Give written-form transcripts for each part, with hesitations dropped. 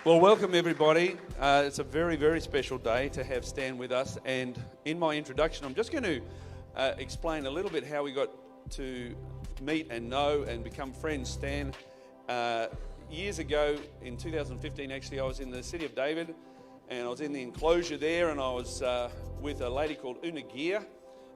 Well, welcome everybody. It's a very, very special day to have Stan with us. And in my introduction, I'm just going to explain a little bit how we got to meet and know and become friends. Stan, years ago in 2015, actually, I was in the city of David, and I was in the enclosure there, and I was with a lady called Una Gear,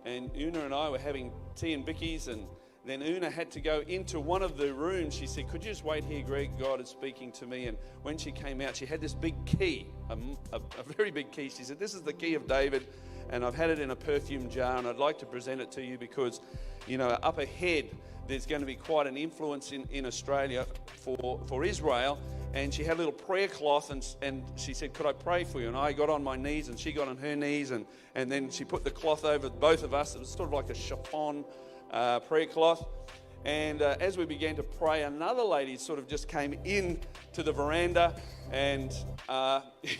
and Una and I were having tea and bickies, and then Una had to go into one of the rooms. She said, "Could you just wait here, Greg? God is speaking to me." And when she came out, she had this big key, a very big key. She said, "This is the key of David, and I've had it in a perfume jar, and I'd like to present it to you because, you know, up ahead, there's going to be quite an influence in Australia for Israel." And she had a little prayer cloth, and she said, "Could I pray for you?" And I got on my knees, and she got on her knees, and then she put the cloth over both of us. It was sort of like a chiffon prayer cloth. And as we began to pray, another lady sort of just came in to the veranda and,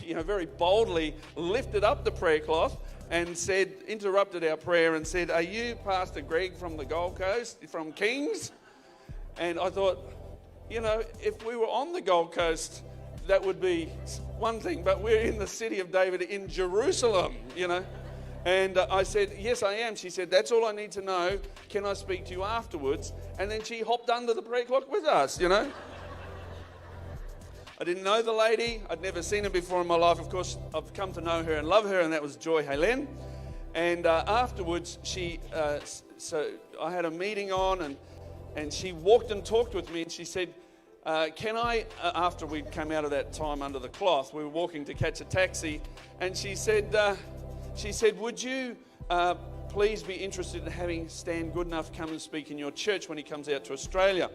very boldly lifted up the prayer cloth and interrupted our prayer and said, "Are you Pastor Greg from the Gold Coast, from Kings?" And I thought, if we were on the Gold Coast, that would be one thing, but we're in the city of David in Jerusalem, And I said, "Yes, I am." She said, "That's all I need to know. Can I speak to you afterwards?" And then she hopped under the prayer cloth with us, I didn't know the lady. I'd never seen her before in my life. Of course, I've come to know her and love her, and that was Joy Helen. And afterwards, so I had a meeting on, and she walked and talked with me, and she said, "Can I," after we'd come out of that time under the cloth, we were walking to catch a taxi, and she said, "Would you please be interested in having Stan Goodenough come and speak in your church when he comes out to Australia?"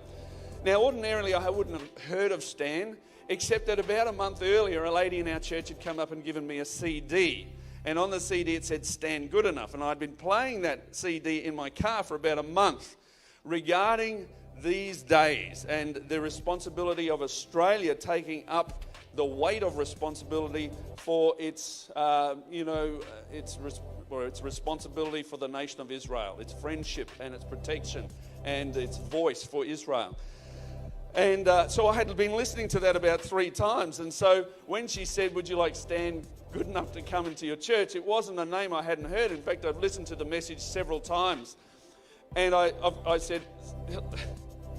Now, ordinarily, I wouldn't have heard of Stan, except that about a month earlier, a lady in our church had come up and given me a CD. And on the CD, it said Stan Goodenough. And I'd been playing that CD in my car for about a month regarding these days and the responsibility of Australia taking up the weight of responsibility for its responsibility for the nation of Israel, its friendship and its protection and its voice for Israel. And so I had been listening to that about 3 times. And so when she said, "Would you like Stan Goodenough to come into your church?" it wasn't a name I hadn't heard. In fact, I've listened to the message several times. And I said,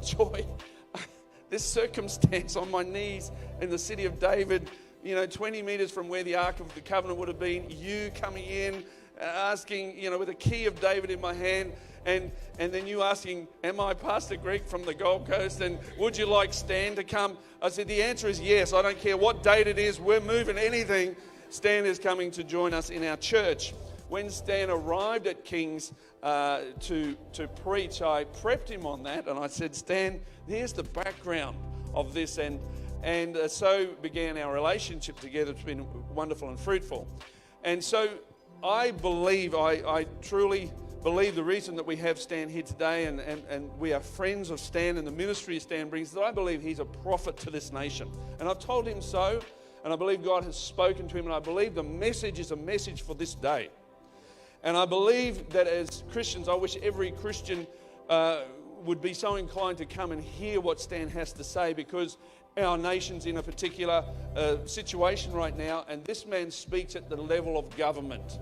"Joy, this circumstance on my knees in the city of David, 20 meters from where the Ark of the Covenant would have been, you coming in, asking, with a key of David in my hand, and then you asking, 'Am I Pastor Greg from the Gold Coast, and would you like Stan to come?' I said, the answer is yes. I don't care what date it is. We're moving anything. Stan is coming to join us in our church." When Stan arrived at King's to preach, I prepped him on that, and I said, "Stan, here's the background of this," and so began our relationship together. It's been wonderful and fruitful. And so I truly believe the reason that we have Stan here today, and we are friends of Stan and the ministry Stan brings, that I believe he's a prophet to this nation. And I've told him so, and I believe God has spoken to him, and I believe the message is a message for this day. And I believe that as Christians, I wish every Christian would be so inclined to come and hear what Stan has to say, because our nation's in a particular situation right now, and this man speaks at the level of government.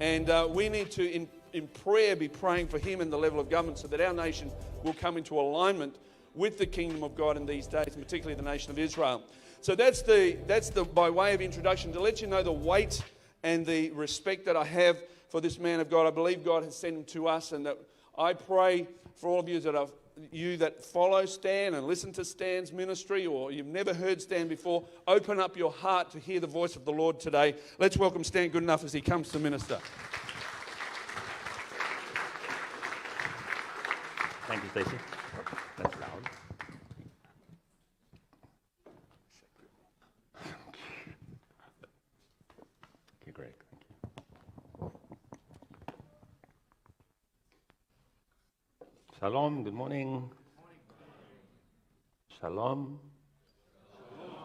And we need to, in prayer, be praying for him in the level of government so that our nation will come into alignment with the kingdom of God in these days, particularly the nation of Israel. So that's by way of introduction, to let you know the weight and the respect that I have for this man of God. I believe God has sent him to us, and that I pray for all of you that follow Stan and listen to Stan's ministry, or you've never heard Stan before, open up your heart to hear the voice of the Lord today. Let's welcome Stan Goodenough as he comes to minister. Thank you, Stacey. That's loud. Okay, great. Thank you. Shalom, good morning. Shalom.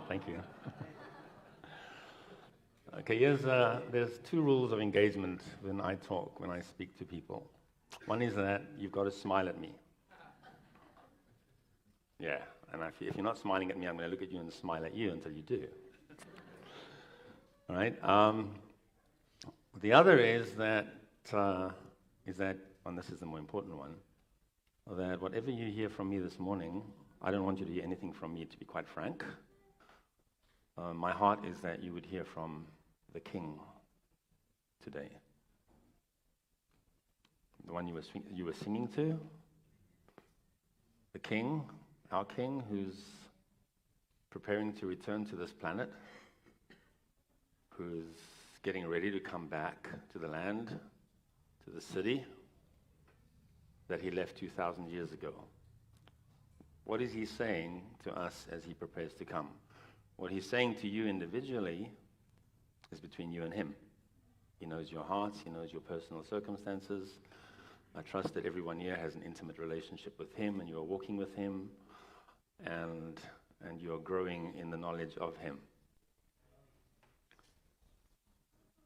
Thank you. Okay, there's 2 rules of engagement when I speak to people. One is that you've got to smile at me. Yeah, and if you're not smiling at me, I'm going to look at you and smile at you until you do. All right. The other is that, and this is the more important one, that whatever you hear from me this morning, I don't want you to hear anything from me, to be quite frank. My heart is that you would hear from the King today. The one you were singing to, the King, our King, who's preparing to return to this planet, who's getting ready to come back to the land, to the city that he left 2,000 years ago. What is he saying to us as he prepares to come? What he's saying to you individually is between you and him. He knows your hearts, he knows your personal circumstances. I trust that everyone here has an intimate relationship with him, and you are walking with him, and you are growing in the knowledge of him.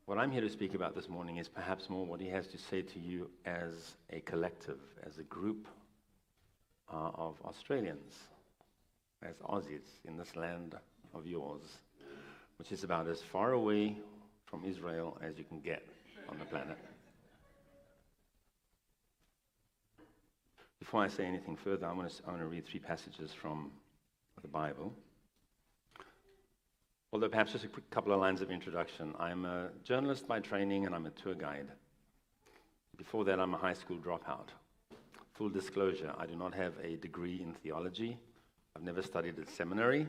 What I'm here to speak about this morning is perhaps more what he has to say to you as a collective, as a group of Australians, as Aussies in this land of yours, which is about as far away from Israel as you can get on the planet. Before I say anything further, I want to read 3 passages from the Bible. Although perhaps just a quick couple of lines of introduction. I'm a journalist by training, and I'm a tour guide. Before that, I'm a high school dropout. Full disclosure, I do not have a degree in theology. I've never studied at seminary.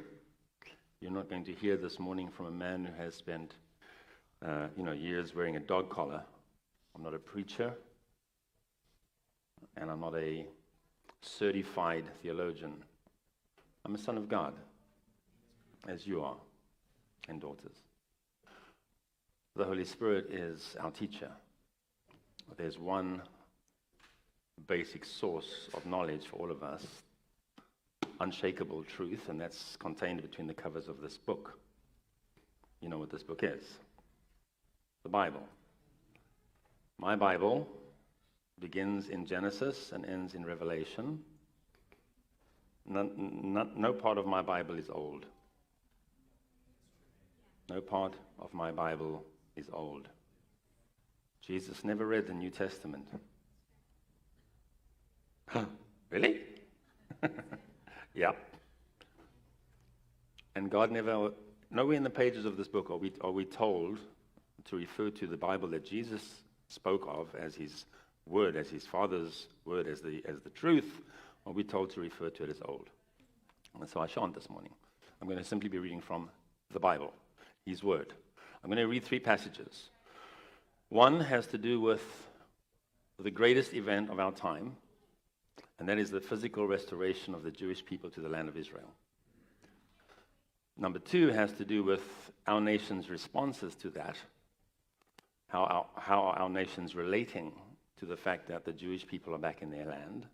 You're not going to hear this morning from a man who has spent years wearing a dog collar. I'm not a preacher, and I'm not a certified theologian. I'm a son of God, as you are, and daughters. The Holy Spirit is our teacher. There's one basic source of knowledge for all of us, unshakable truth, and that's contained between the covers of this book. You know what this book is? The Bible. My Bible begins in Genesis and ends in Revelation. No part of my Bible is old. No part of my Bible is old. Jesus never read the New Testament. Really? Yeah. And God never, nowhere in the pages of this book are we told to refer to the Bible that Jesus spoke of as his word, as his Father's word, as the truth, are we told to refer to it as old. And so I shan't this morning. I'm going to simply be reading from the Bible, his word. I'm going to read 3 passages. One has to do with the greatest event of our time, and that is the physical restoration of the Jewish people to the land of Israel. Number 2 has to do with our nation's responses to that. How are our nations relating to the fact that the Jewish people are back in their land?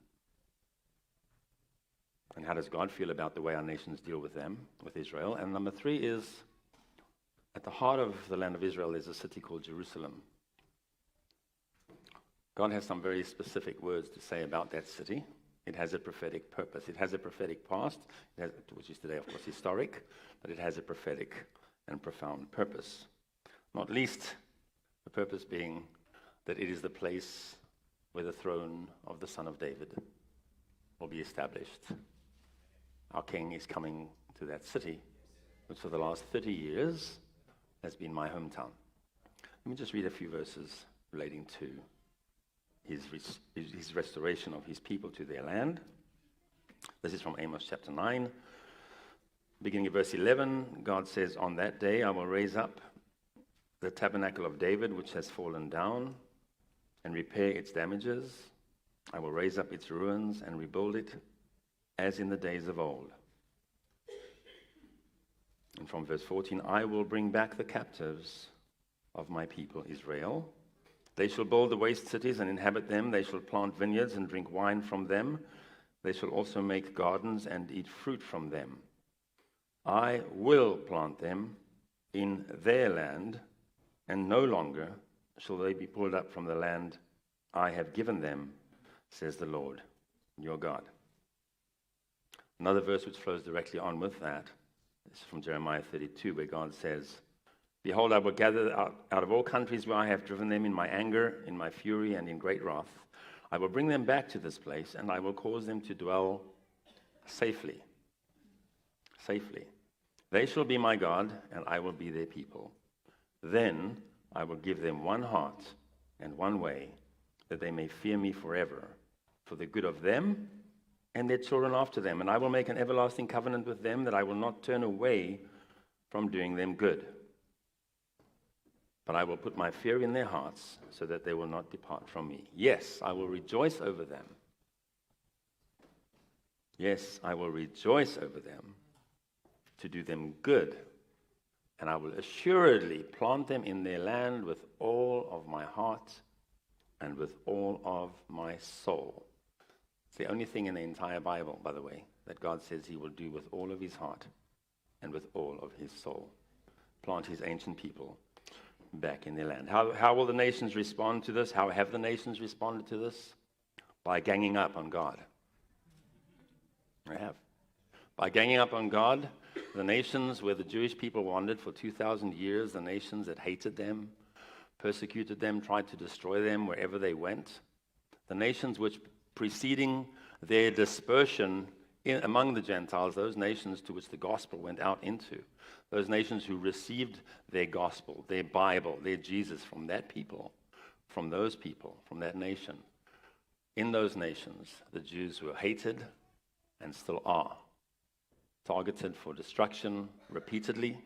And how does God feel about the way our nations deal with them, with Israel? And number 3 is, at the heart of the land of Israel is a city called Jerusalem. God has some very specific words to say about that city. It has a prophetic purpose. It has a prophetic past, which is today, of course, historic, but it has a prophetic and profound purpose. Not least, the purpose being that it is the place where the throne of the Son of David will be established. Our King is coming to that city, which for the last 30 years has been my hometown. Let me just read a few verses relating to his restoration of his people to their land. This is from Amos chapter 9. Beginning of verse 11, God says, "On that day I will raise up the tabernacle of David, which has fallen down, and repair its damages. I will raise up its ruins and rebuild it as in the days of old." And from verse 14, "I will bring back the captives of my people Israel. They shall build the waste cities and inhabit them. They shall plant vineyards and drink wine from them. They shall also make gardens and eat fruit from them. I will plant them in their land, and no longer shall they be pulled up from the land I have given them, says the Lord, your God." Another verse which flows directly on with that is from Jeremiah 32, where God says, Behold, I will gather out of all countries where I have driven them in my anger, in my fury, and in great wrath. I will bring them back to this place, and I will cause them to dwell safely. Safely. They shall be my God, and I will be their people. Then I will give them one heart and one way, that they may fear me forever, for the good of them and their children after them. And I will make an everlasting covenant with them, that I will not turn away from doing them good. But I will put my fear in their hearts, so that they will not depart from me. Yes, I will rejoice over them. Yes, I will rejoice over them, to do them good. And I will assuredly plant them in their land with all of my heart and with all of my soul. It's the only thing in the entire Bible, by the way, that God says he will do with all of his heart and with all of his soul. Plant his ancient people back in their land. How will the nations respond to this? How have the nations responded to this? By ganging up on God. They have. By ganging up on God, the nations where the Jewish people wandered for 2,000 years, the nations that hated them, persecuted them, tried to destroy them wherever they went, the nations which preceding their dispersion among the Gentiles, those nations to which the gospel went out into, those nations who received their gospel, their Bible, their Jesus from that people, from those people, from that nation. In those nations, the Jews were hated and still are, targeted for destruction repeatedly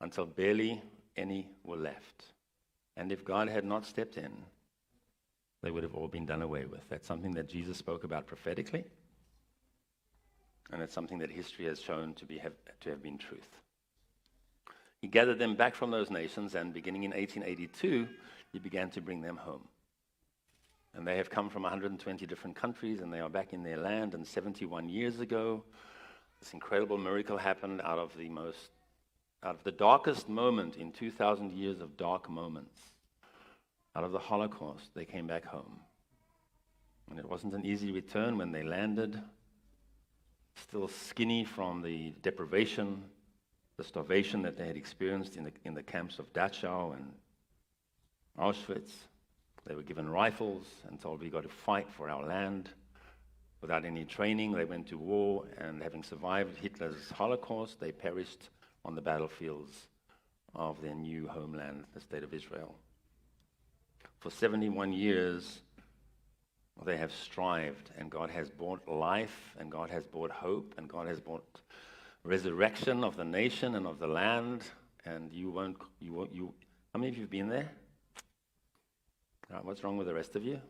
until barely any were left. And if God had not stepped in, they would have all been done away with. That's something that Jesus spoke about prophetically, and it's something that history has shown to have been truth. He gathered them back from those nations, and beginning in 1882, he began to bring them home. And they have come from 120 different countries, and they are back in their land. And 71 years ago, this incredible miracle happened out of the darkest moment in 2,000 years of dark moments. Out of the Holocaust, they came back home. And it wasn't an easy return when they landed, still skinny from the deprivation, the starvation that they had experienced in the camps of Dachau and Auschwitz. They were given rifles and told, we got to fight for our land. Without any training, they went to war, and having survived Hitler's Holocaust, they perished on the battlefields of their new homeland, the state of Israel. For 71 years, they have strived, and God has brought life, and God has brought hope, and God has brought resurrection of the nation and of the land. And how many of you have been there? All right, what's wrong with the rest of you?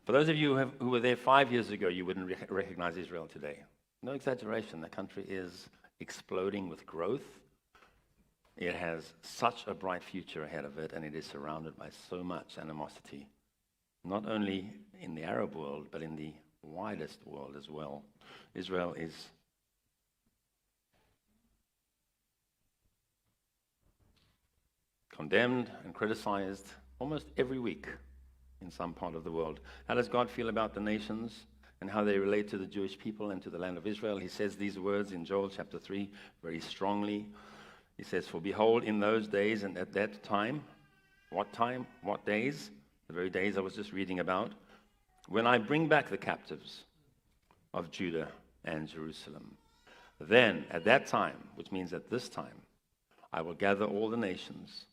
For those of you who were there 5 years ago, you wouldn't recognize Israel today. No exaggeration, the country is exploding with growth. It has such a bright future ahead of it, and it is surrounded by so much animosity, not only in the Arab world, but in the widest world as well. Israel is condemned and criticized almost every week in some part of the world. How does God feel about the nations and how they relate to the Jewish people and to the land of Israel? He says these words in Joel chapter 3 very strongly. He says, for behold, in those days and at that time, what days? The very days I was just reading about, when I bring back the captives of Judah and Jerusalem, then at that time, which means at this time, I will gather all the nations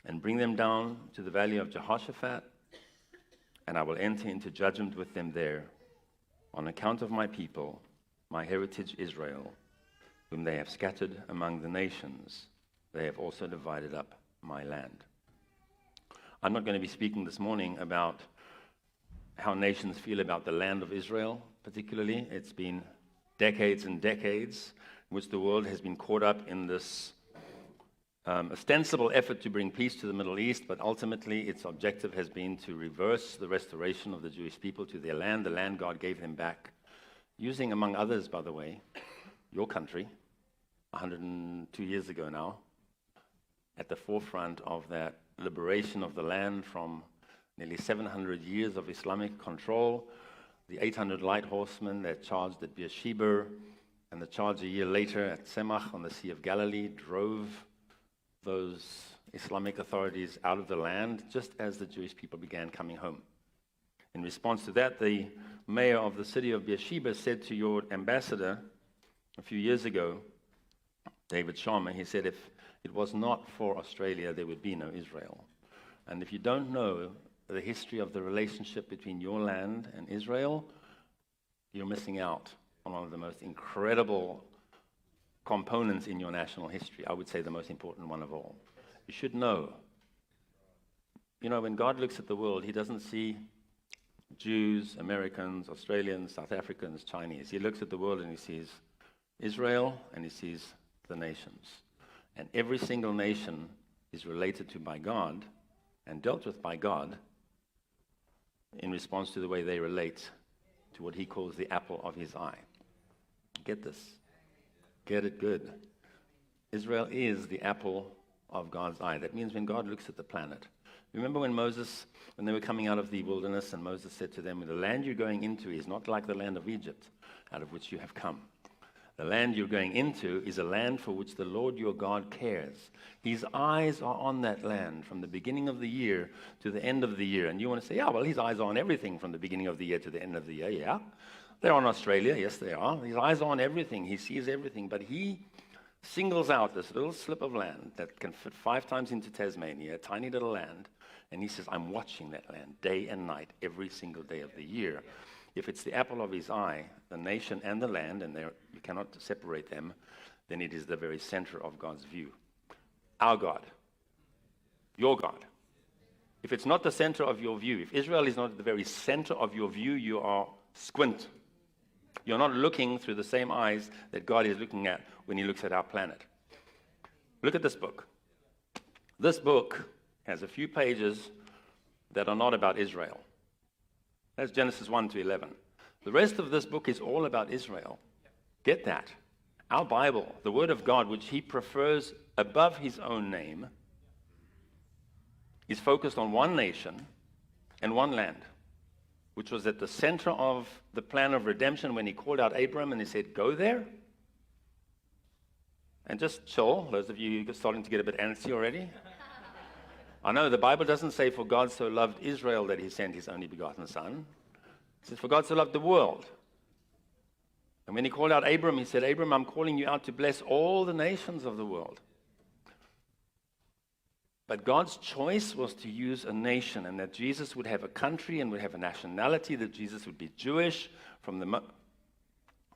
and bring them down to the valley of Jehoshaphat, and I will enter into judgment with them there on account of my people, my heritage Israel, whom they have scattered among the nations. They have also divided up my land. I'm not going to be speaking this morning about how nations feel about the land of Israel, particularly. It's been decades and decades in which the world has been caught up in this ostensible effort to bring peace to the Middle East, but ultimately its objective has been to reverse the restoration of the Jewish people to their land, the land God gave them back, using, among others, by the way, your country, 102 years ago now, at the forefront of that liberation of the land from nearly 700 years of Islamic control, the 800 light horsemen that charged at Beersheba, and the charge a year later at Semach on the Sea of Galilee drove those Islamic authorities out of the land just as the Jewish people began coming home. In response to that, the mayor of the city of Beersheba said to your ambassador a few years ago, David Sharma, he said, if it was not for Australia, there would be no Israel. And if you don't know the history of the relationship between your land and Israel, you're missing out on one of the most incredible components in your national history. I would say the most important one of all. You should know. You know, when God looks at the world, he doesn't see Jews, Americans, Australians, South Africans, Chinese. He looks at the world and he sees Israel and he sees the nations. And every single nation is related to by God and dealt with by God in response to the way they relate to what he calls the apple of his eye. Get this. Get it good. Israel is the apple of God's eye. That means when God looks at the planet. Remember when they were coming out of the wilderness, and Moses said to them, the land you're going into is not like the land of Egypt, out of which you have come. The land you're going into is a land for which the Lord your God cares. His eyes are on that land from the beginning of the year to the end of the year. And you want to say, yeah, well, his eyes are on everything from the beginning of the year to the end of the year. Yeah, they're on Australia. Yes, they are. His eyes are on everything. He sees everything. But he singles out this little slip of land that can fit 5 times into Tasmania, a tiny little land. And he says, I'm watching that land day and night, every single day of the year. If it's the apple of his eye, the nation and the land, and you cannot separate them, then it is the very center of God's view. Our God. Your God. If it's not the center of your view, if Israel is not at the very center of your view, you are squint. You're not looking through the same eyes that God is looking at when he looks at our planet. Look at this book. This book has a few pages that are not about Israel. That's Genesis 1 to 11. The rest of this book is all about Israel. Get that. Our Bible, the Word of God, which he prefers above his own name, is focused on one nation and one land, which was at the center of the plan of redemption when he called out Abram and he said, go there. And just chill, those of you who are starting to get a bit antsy already. I know the Bible doesn't say, for God so loved Israel that he sent his only begotten son. It says, for God so loved the world. And when he called out Abram, he said, Abram, I'm calling you out to bless all the nations of the world. But God's choice was to use a nation, and that Jesus would have a country and would have a nationality, that Jesus would be Jewish from the...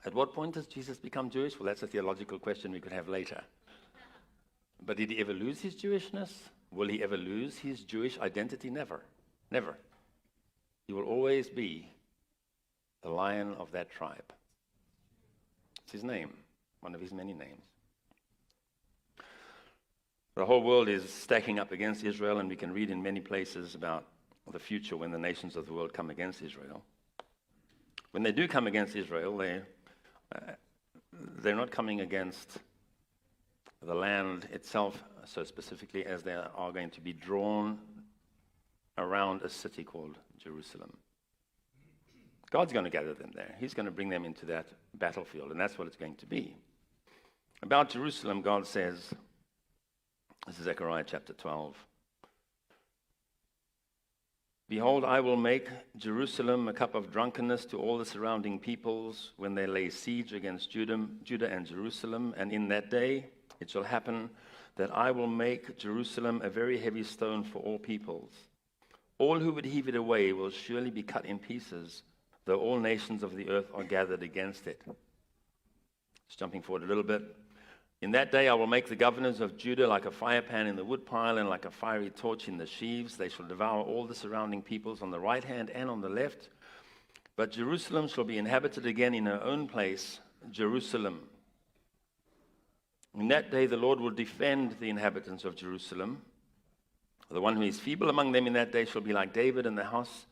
At what point does Jesus become Jewish? Well, that's a theological question we could have later. But did he ever lose his Jewishness? Will he ever lose his Jewish identity? Never. Never. He will always be the Lion of that tribe. It's his name, one of his many names. The whole world is stacking up against Israel, and we can read in many places about the future when the nations of the world come against Israel. When they do come against Israel, they're not coming against the land itself so specifically, as they are going to be drawn around a city called Jerusalem. God's going to gather them there. He's going to bring them into that battlefield, and that's what it's going to be. About Jerusalem, God says, this is Zechariah chapter 12, behold, I will make Jerusalem a cup of drunkenness to all the surrounding peoples when they lay siege against Judah and Jerusalem, and in that day it shall happen that I will make Jerusalem a very heavy stone for all peoples. All who would heave it away will surely be cut in pieces, though all nations of the earth are gathered against it. Just jumping forward a little bit. In that day I will make the governors of Judah like a firepan in the woodpile and like a fiery torch in the sheaves. They shall devour all the surrounding peoples on the right hand and on the left. But Jerusalem shall be inhabited again in her own place, Jerusalem. In that day the Lord will defend the inhabitants of Jerusalem. The one who is feeble among them in that day shall be like David, and the house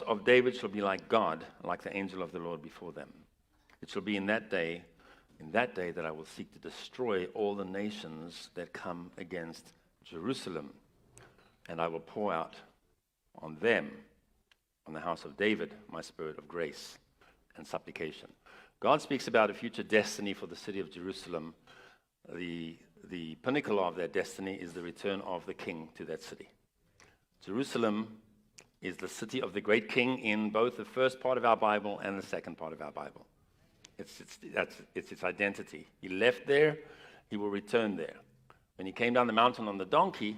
of David shall be like God, like the angel of the Lord before them. It shall be in that day that I will seek to destroy all the nations that come against Jerusalem, and I will pour out on them, on the house of David, my spirit of grace and supplication. God speaks about a future destiny for the city of Jerusalem. The pinnacle of that destiny is the return of the king to that city. Jerusalem is the city of the great king in both the first part of our Bible and the second part of our Bible. It's its identity. He left there, he will return there. When he came down the mountain on the donkey,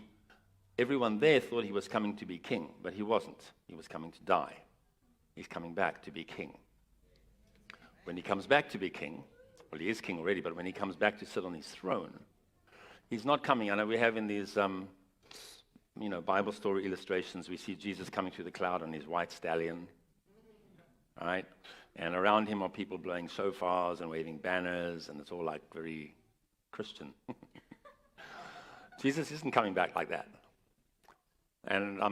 everyone there thought he was coming to be king, but he wasn't. He was coming to die. He's coming back to be king. When he comes back to be king, well, he is king already, but when he comes back to sit on his throne, he's not coming. I know we have in these Bible story illustrations, we see Jesus coming through the cloud on his white stallion, right? And around him are people blowing shofars and waving banners, and it's all like very Christian. Jesus isn't coming back like that. And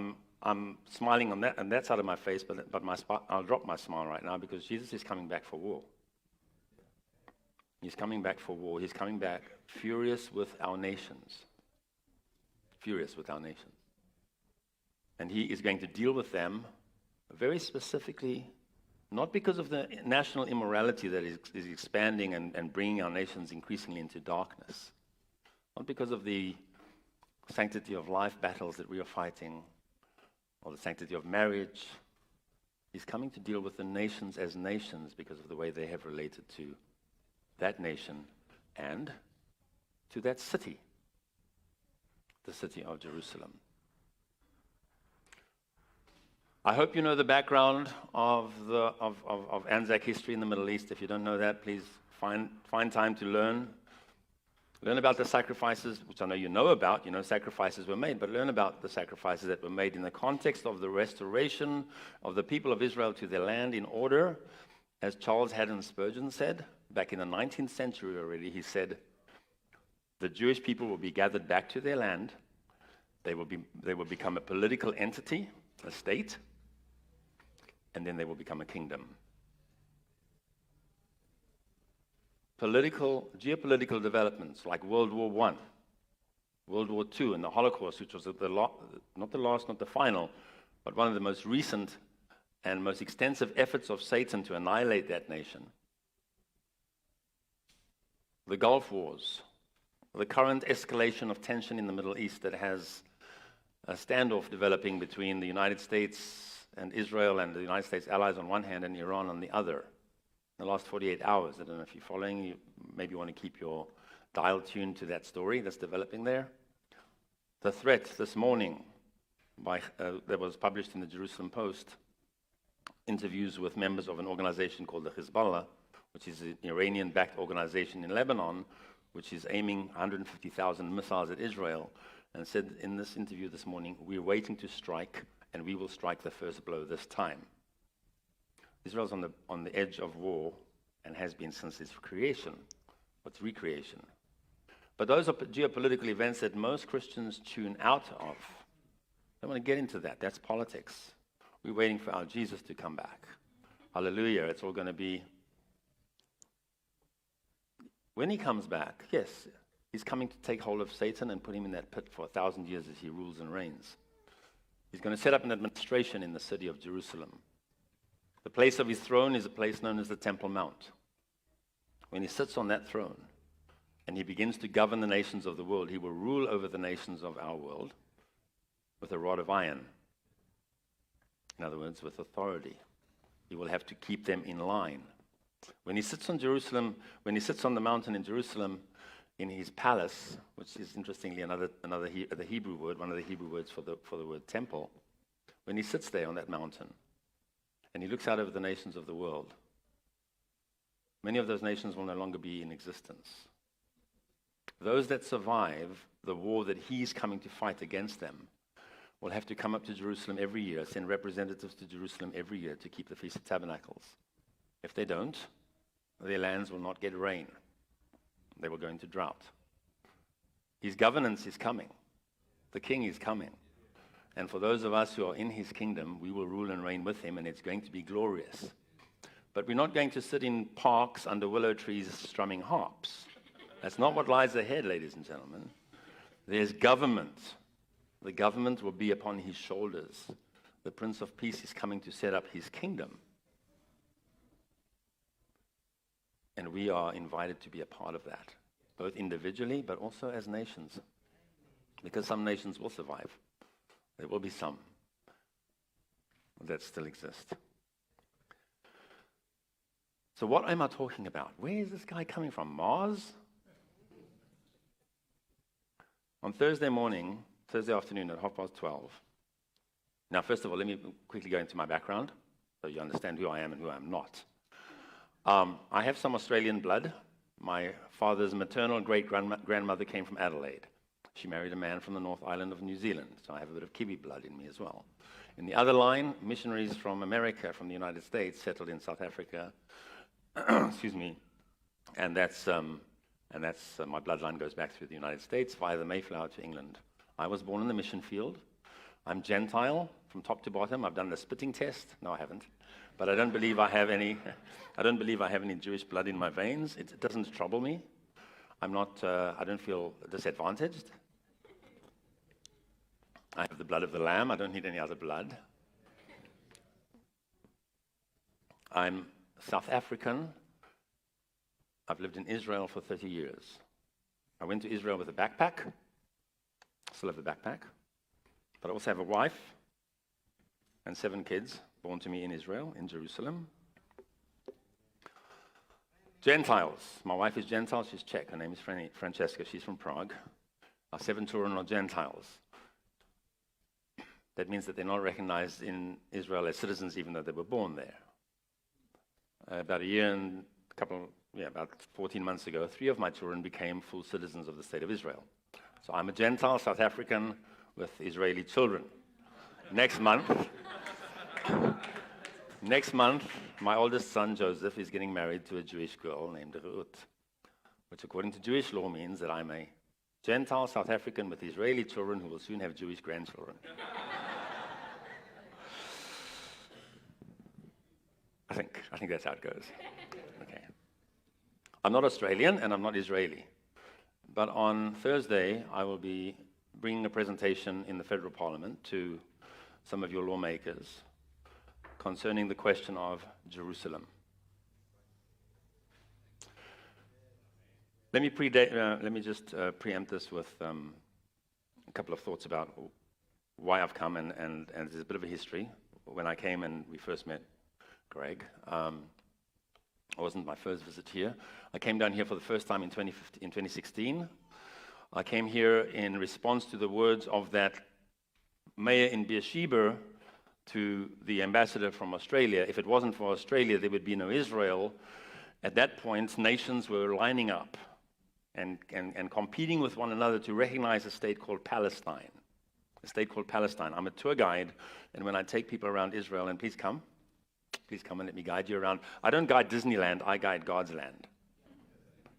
I'm smiling on that side of my face, but I'll drop my smile right now because Jesus is coming back for war. He's coming back for war. He's coming back furious with our nations. Furious with our nations. And he is going to deal with them very specifically, not because of the national immorality that is expanding and bringing our nations increasingly into darkness. Not because of the sanctity of life battles that we are fighting, or the sanctity of marriage. He's coming to deal with the nations as nations because of the way they have related to that nation and to that city, the city of Jerusalem. I hope you know the background of Anzac history in the Middle East. If you don't know that, please find time to learn. Learn about the sacrifices, which I know you know about. You know sacrifices were made, but learn about the sacrifices that were made in the context of the restoration of the people of Israel to their land in order, as Charles Haddon Spurgeon said, back in the 19th century already. He said, the Jewish people will be gathered back to their land. They will become a political entity, a state, and then they will become a kingdom. Geopolitical developments like World War I, World War II, and the Holocaust, which was not the last, not the final, but one of the most recent and most extensive efforts of Satan to annihilate that nation. The Gulf Wars, the current escalation of tension in the Middle East that has a standoff developing between the United States and Israel and the United States allies on one hand and Iran on the other. The last 48 hours. I don't know if you're following. You maybe want to keep your dial tuned to that story that's developing there. The threat this morning that was published in the Jerusalem Post, interviews with members of an organization called the Hezbollah, which is an Iranian-backed organization in Lebanon, which is aiming 150,000 missiles at Israel, and said in this interview this morning, we're waiting to strike, and we will strike the first blow this time. Israel's on the edge of war and has been since its creation, its recreation. But those are geopolitical events that most Christians tune out of. I don't want to get into that. That's politics. We're waiting for our Jesus to come back. Hallelujah. It's all going to be... When he comes back, yes, he's coming to take hold of Satan and put him in that pit for 1,000 years as he rules and reigns. He's going to set up an administration in the city of Jerusalem. The place of his throne is a place known as the Temple Mount. When he sits on that throne and he begins to govern the nations of the world, he will rule over the nations of our world with a rod of iron. In other words, with authority. He will have to keep them in line. When he sits on Jerusalem, when he sits on the mountain in Jerusalem, in his palace, which is interestingly the Hebrew word, one of the Hebrew words for the word temple, when he sits there on that mountain, and he looks out over the nations of the world, many of those nations will no longer be in existence. Those that survive the war that he's coming to fight against them will have to come up to Jerusalem every year, send representatives to Jerusalem every year to keep the Feast of Tabernacles. If they don't, their lands will not get rain. They will go into drought. His governance is coming. The king is coming. And for those of us who are in his kingdom, we will rule and reign with him, and it's going to be glorious. But we're not going to sit in parks under willow trees strumming harps. That's not what lies ahead, ladies and gentlemen. There's government. The government will be upon his shoulders. The Prince of Peace is coming to set up his kingdom. And we are invited to be a part of that, both individually, but also as nations. Because some nations will survive. There will be some that still exist. So what am I talking about? Where is this guy coming from? Mars? On Thursday afternoon at 12:30. Now, first of all, let me quickly go into my background so you understand who I am and who I'm not. I have some Australian blood. My father's maternal great-grandmother came from Adelaide. She married a man from the North Island of New Zealand, so I have a bit of Kiwi blood in me as well. In the other line, missionaries from America, from the United States, settled in South Africa. Excuse me. And that's my bloodline goes back through the United States via the Mayflower to England. I was born in the mission field. I'm Gentile from top to bottom. I've done the spitting test. No, I haven't. But I don't believe I have any. I don't believe I have any Jewish blood in my veins. It doesn't trouble me. I'm not. I don't feel disadvantaged. I have the blood of the Lamb. I don't need any other blood. I'm South African. I've lived in Israel for 30 years. I went to Israel with a backpack. Still have a backpack. But I also have a wife and 7 kids born to me in Israel, in Jerusalem. Gentiles. My wife is Gentile. She's Czech. Her name is Francesca. She's from Prague. Our 7 children are Gentiles. That means that they're not recognized in Israel as citizens, even though they were born there. About 14 months ago, 3 of my children became full citizens of the state of Israel. So I'm a Gentile South African with Israeli children. Next month, my oldest son, Joseph, is getting married to a Jewish girl named Ruth, which according to Jewish law means that I'm a Gentile South African with Israeli children who will soon have Jewish grandchildren. I think that's how it goes. Okay. I'm not Australian and I'm not Israeli. But on Thursday, I will be bringing a presentation in the federal parliament to some of your lawmakers concerning the question of Jerusalem. Let me just preempt this with a couple of thoughts about why I've come, and there's a bit of a history. When I came and we first met Greg, it wasn't my first visit here. I came down here for the first time in 2016. I came here in response to the words of that mayor in Beersheba to the ambassador from Australia. If it wasn't for Australia, there would be no Israel. At that point, nations were lining up and competing with one another to recognize a state called Palestine. A state called Palestine. I'm a tour guide, and when I take people around Israel, and please come and let me guide you around. I don't guide Disneyland, I guide God's land.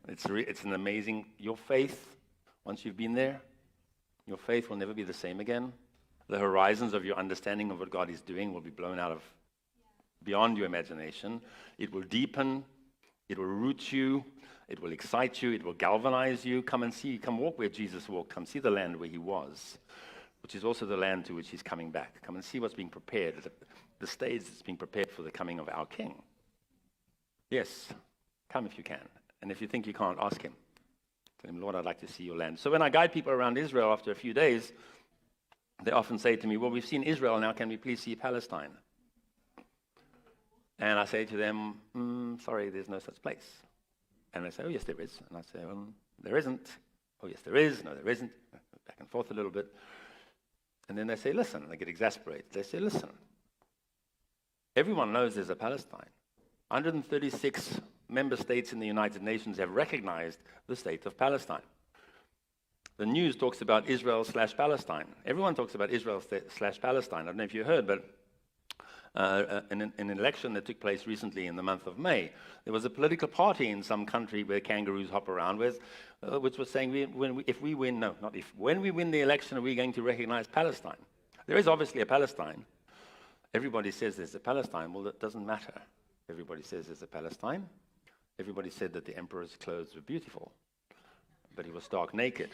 It's an amazing, your faith, once you've been there, your faith will never be the same again. The horizons of your understanding of what God is doing will be blown out of beyond your imagination. It will deepen, it will root you, it will excite you, it will galvanize you. Come walk where Jesus walked, come see the land where he was, which is also the land to which he's coming back. Come and see what's being prepared, the stage that's being prepared for the coming of our King. Yes, come if you can. And if you think you can't, ask him. Tell him, Lord, I'd like to see your land. So when I guide people around Israel after a few days, they often say to me, well, we've seen Israel, now can we please see Palestine? And I say to them, sorry, there's no such place. And they say, oh, yes, there is. And I say, well, there isn't. Oh, yes, there is. No, there isn't. Back and forth a little bit. And then they say, listen. And they get exasperated. They say, listen. Everyone knows there's a Palestine. 136 member states in the United Nations have recognized the state of Palestine. The news talks about Israel/Palestine. Everyone talks about Israel/Palestine. I don't know if you heard, but in an election that took place recently in the month of May, there was a political party in some country where kangaroos hop around with, which was saying, when we win the election, are we going to recognize Palestine? There is obviously a Palestine. Everybody says there's a Palestine. Well, that doesn't matter. Everybody says there's a Palestine. Everybody said that the emperor's clothes were beautiful, but he was stark naked.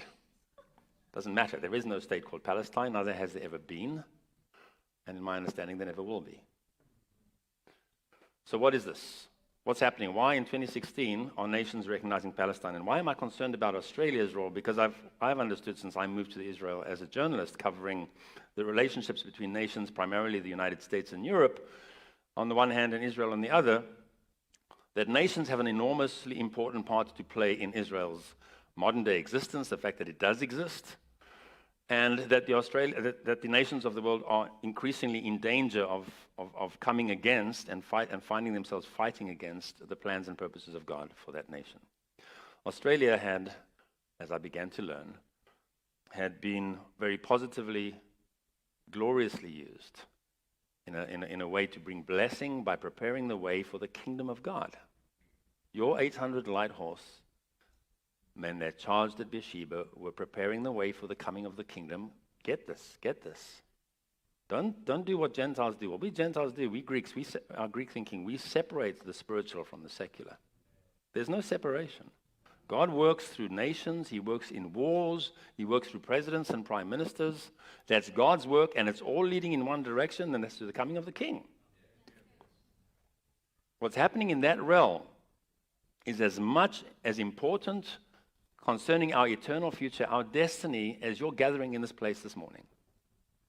Doesn't matter. There is no state called Palestine, neither has there ever been, and in my understanding, there never will be. So what is this? what's happening? Why in 2016 are nations recognizing Palestine? And why am I concerned about Australia's role? Because I've understood since I moved to Israel as a journalist covering the relationships between nations, primarily the United States and Europe, on the one hand, and Israel on the other, that nations have an enormously important part to play in Israel's modern-day existence, the fact that it does exist, and that the nations of the world are increasingly in danger of coming against and finding themselves fighting against the plans and purposes of God for that nation. Australia had, as I began to learn, had been very positively, gloriously used in a way to bring blessing by preparing the way for the kingdom of God. Your 800 light horse men that charged at Beersheba were preparing the way for the coming of the kingdom. Get this. Don't do what Gentiles do. What we Gentiles do, we Greeks, our Greek thinking, we separate the spiritual from the secular. There's no separation. God works through nations, he works in wars, he works through presidents and prime ministers. That's God's work, and it's all leading in one direction, and that's to the coming of the king. What's happening in that realm is as much as important concerning our eternal future, our destiny, as you're gathering in this place this morning.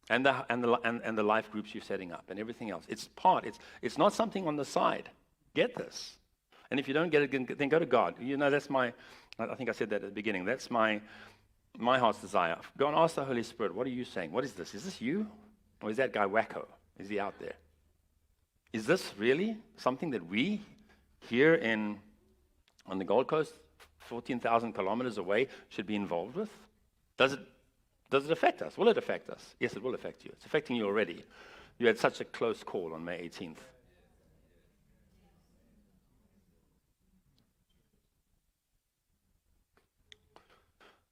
And the life groups you're setting up and everything else. It's not something on the side. Get this. And if you don't get it, then go to God. You know, I think I said that at the beginning. That's my heart's desire. Go and ask the Holy Spirit, what are you saying? What is this? Is this you? Or is that guy wacko? Is he out there? Is this really something that we here on the Gold Coast, 14,000 kilometers away, should be involved with? Does it affect us? Will it affect us? Yes, it will affect you. It's affecting you already. You had such a close call on May 18th.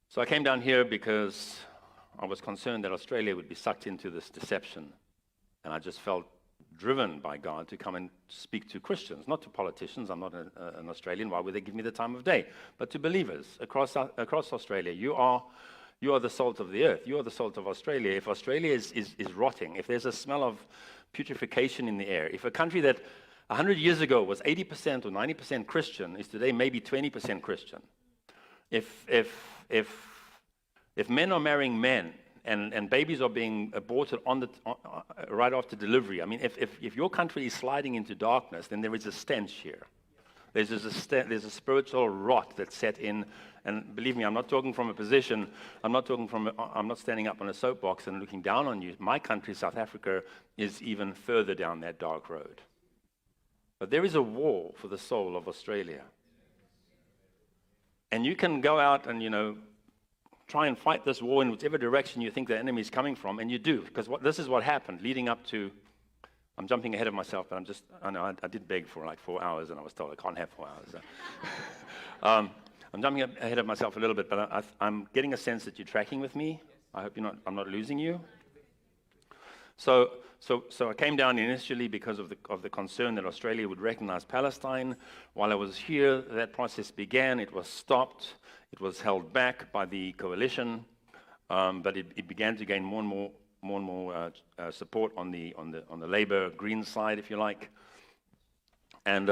So I came down here because I was concerned that Australia would be sucked into this deception. And I just felt driven by God to come and speak to Christians, not to politicians. I'm not an Australian. Why would they give me the time of day? But to believers across Australia. You are the salt of the earth. You are the salt of Australia. If Australia is rotting, if there's a smell of putrefaction in the air, if a country that 100 years ago was 80% or 90% Christian is today maybe 20% Christian, if men are marrying men and babies are being aborted right after delivery, I mean, if your country is sliding into darkness, then there is a stench here. There's a spiritual rot that's set in, and believe me, I'm not talking from a position, I'm not standing up on a soapbox and looking down on you. My country, South Africa, is even further down that dark road. But there is a war for the soul of Australia. And you can go out and, try and fight this war in whichever direction you think the enemy is coming from, and you do, because this is what happened leading up to. I'm jumping ahead of myself, but I did beg for like 4 hours, and I was told I can't have 4 hours. So. I'm jumping ahead of myself a little bit, but I'm getting a sense that you're tracking with me. I hope I'm not losing you. So I came down initially because of the concern that Australia would recognize Palestine. While I was here, that process began. It was stopped. It was held back by the coalition, but it began to gain more and more support on the Labour Green side, if you like. And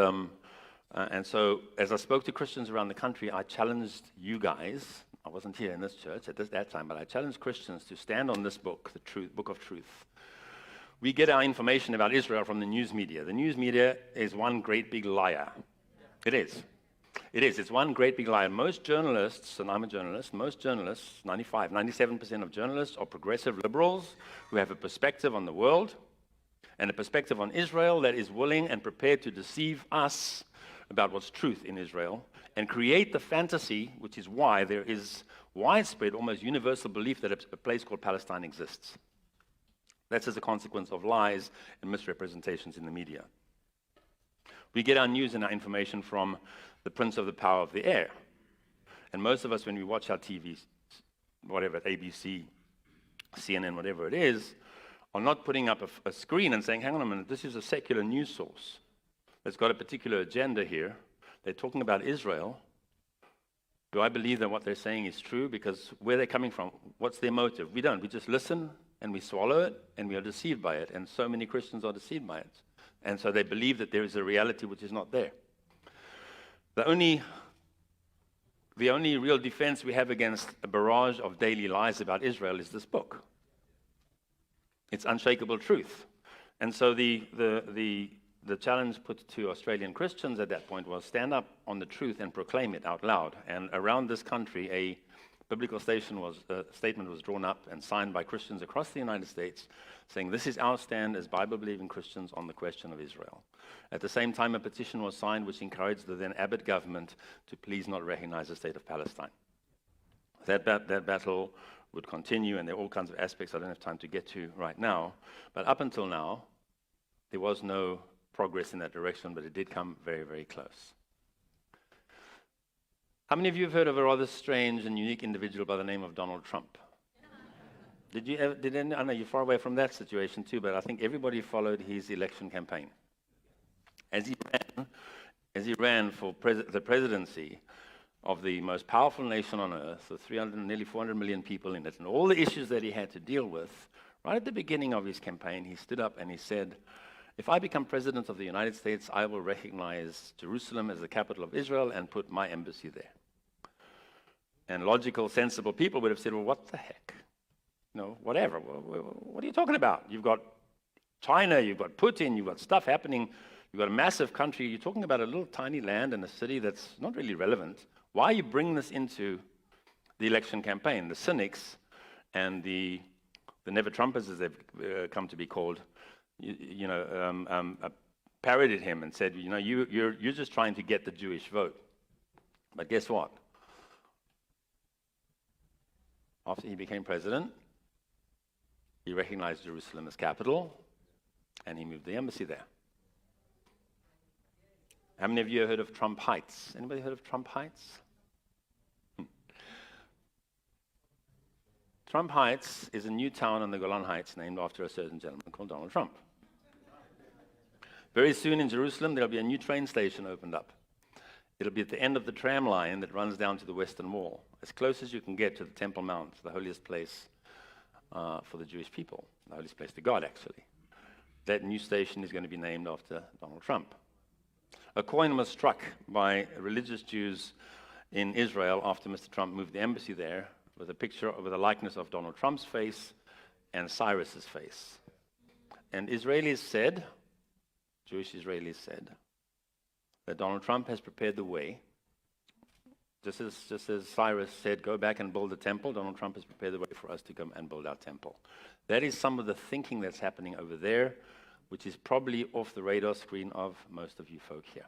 so, as I spoke to Christians around the country, I challenged you guys. I wasn't here in this church at that time, but I challenged Christians to stand on this book, the Book of Truth. We get our information about Israel from the news media. The news media is one great big liar. It is. It's one great big liar. Most journalists, and I'm a journalist, 97% of journalists are progressive liberals who have a perspective on the world and a perspective on Israel that is willing and prepared to deceive us about what's truth in Israel and create the fantasy, which is why there is widespread, almost universal belief that a place called Palestine exists. That's as a consequence of lies and misrepresentations in the media. We get our news and our information from the prince of the power of the air. And most of us, when we watch our TV, whatever, ABC, CNN, whatever it is, are not putting up a screen and saying, hang on a minute, this is a secular news source that's got a particular agenda here. They're talking about Israel. Do I believe that what they're saying is true? Because where they're coming from, what's their motive? We don't. We just listen and we swallow it and we are deceived by it. And so many Christians are deceived by it. And so they believe that there is a reality which is not there. The only real defense we have against a barrage of daily lies about Israel is this book. It's unshakable truth. And so the challenge put to Australian Christians at that point was stand up on the truth and proclaim it out loud. And around this country, a biblical statement was drawn up and signed by Christians across the United States saying this is our stand as Bible-believing Christians on the question of Israel. At the same time, a petition was signed which encouraged the then Abbott government to please not recognize the state of Palestine. That battle would continue, and there are all kinds of aspects I don't have time to get to right now. But up until now, there was no progress in that direction, but it did come very, very close. How many of you have heard of a rather strange and unique individual by the name of Donald Trump? I know you're far away from that situation too, but I think everybody followed his election campaign. As he ran for the presidency of the most powerful nation on earth, with nearly 400 million people in it, and all the issues that he had to deal with, right at the beginning of his campaign, he stood up and he said, if I become president of the United States, I will recognize Jerusalem as the capital of Israel and put my embassy there. And logical, sensible people would have said, well, what the heck? Whatever. What are you talking about? You've got China, you've got Putin, you've got stuff happening, you've got a massive country. You're talking about a little tiny land and a city that's not really relevant. Why are you bringing this into the election campaign? The cynics and the never-Trumpers, as they've come to be called, parodied him and said, you're just trying to get the Jewish vote. But guess what? After he became president, he recognized Jerusalem as capital, and he moved the embassy there. How many of you have heard of Trump Heights? Anybody heard of Trump Heights? Trump Heights is a new town on the Golan Heights named after a certain gentleman called Donald Trump. Very soon in Jerusalem, there'll be a new train station opened up. It'll be at the end of the tram line that runs down to the Western Wall, as close as you can get to the Temple Mount, the holiest place for the Jewish people, the holiest place to God, actually. That new station is going to be named after Donald Trump. A coin was struck by religious Jews in Israel after Mr. Trump moved the embassy there with a likeness of Donald Trump's face and Cyrus's face. And Jewish Israelis said, that Donald Trump has prepared the way. Just as Cyrus said, go back and build a temple, Donald Trump has prepared the way for us to come and build our temple. That is some of the thinking that's happening over there, which is probably off the radar screen of most of you folk here.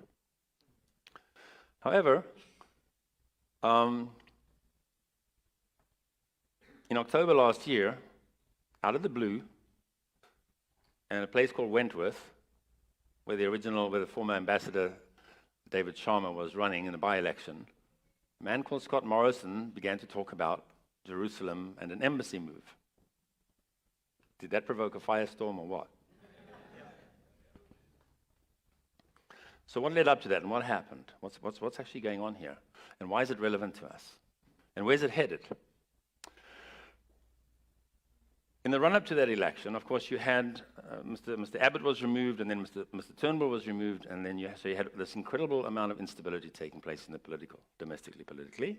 However, in October last year, out of the blue, in a place called Wentworth, where the former ambassador David Sharma was running in a by-election, a man called Scott Morrison began to talk about Jerusalem and an embassy move. Did that provoke a firestorm or what? So what led up to that and what happened? What's actually going on here? And why is it relevant to us? And where's it headed? In the run-up to that election, of course, you had Mr. Abbott was removed, and then Mr. Turnbull was removed, and then you had this incredible amount of instability taking place in the domestically politically.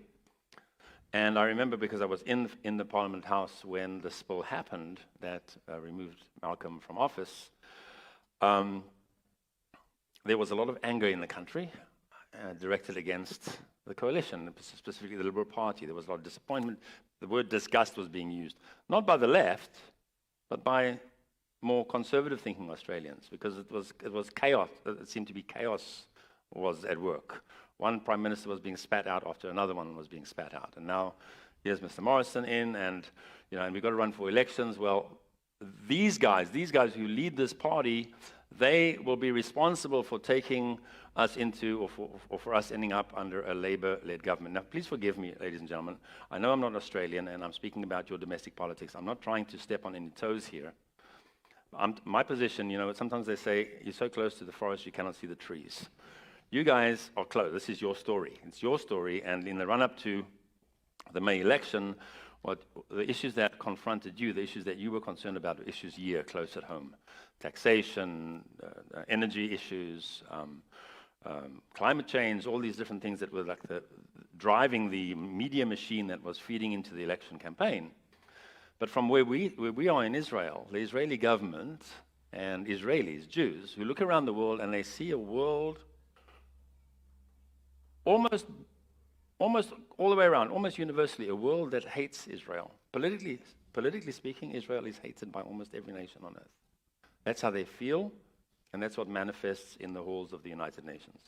And I remember, because I was in the Parliament House when the spill happened that removed Malcolm from office, there was a lot of anger in the country directed against the coalition, specifically the Liberal Party. There was a lot of disappointment. The word disgust was being used, not by the left, but by more conservative thinking Australians, because it was chaos. It seemed to be chaos was at work. One prime minister was being spat out after another one was being spat out, and now here's Mr. Morrison in, and we've got to run for elections. Well, these guys who lead this party, they will be responsible for taking us into, or for us ending up under a Labour-led government. Now, please forgive me, ladies and gentlemen. I know I'm not Australian, and I'm speaking about your domestic politics. I'm not trying to step on any toes here. My position, sometimes they say, you're so close to the forest you cannot see the trees. You guys are close. This is your story. It's your story, and in the run-up to the May election, the issues that confronted you, the issues that you were concerned about, were issues here close at home. Taxation, energy issues, climate change, all these different things that were like driving the media machine that was feeding into the election campaign. But from where we are in Israel, the Israeli government and Israelis, Jews, who look around the world and they see a world almost all the way around, almost universally, a world that hates Israel. Politically speaking, Israel is hated by almost every nation on earth. That's how they feel, and that's what manifests in the halls of the United Nations.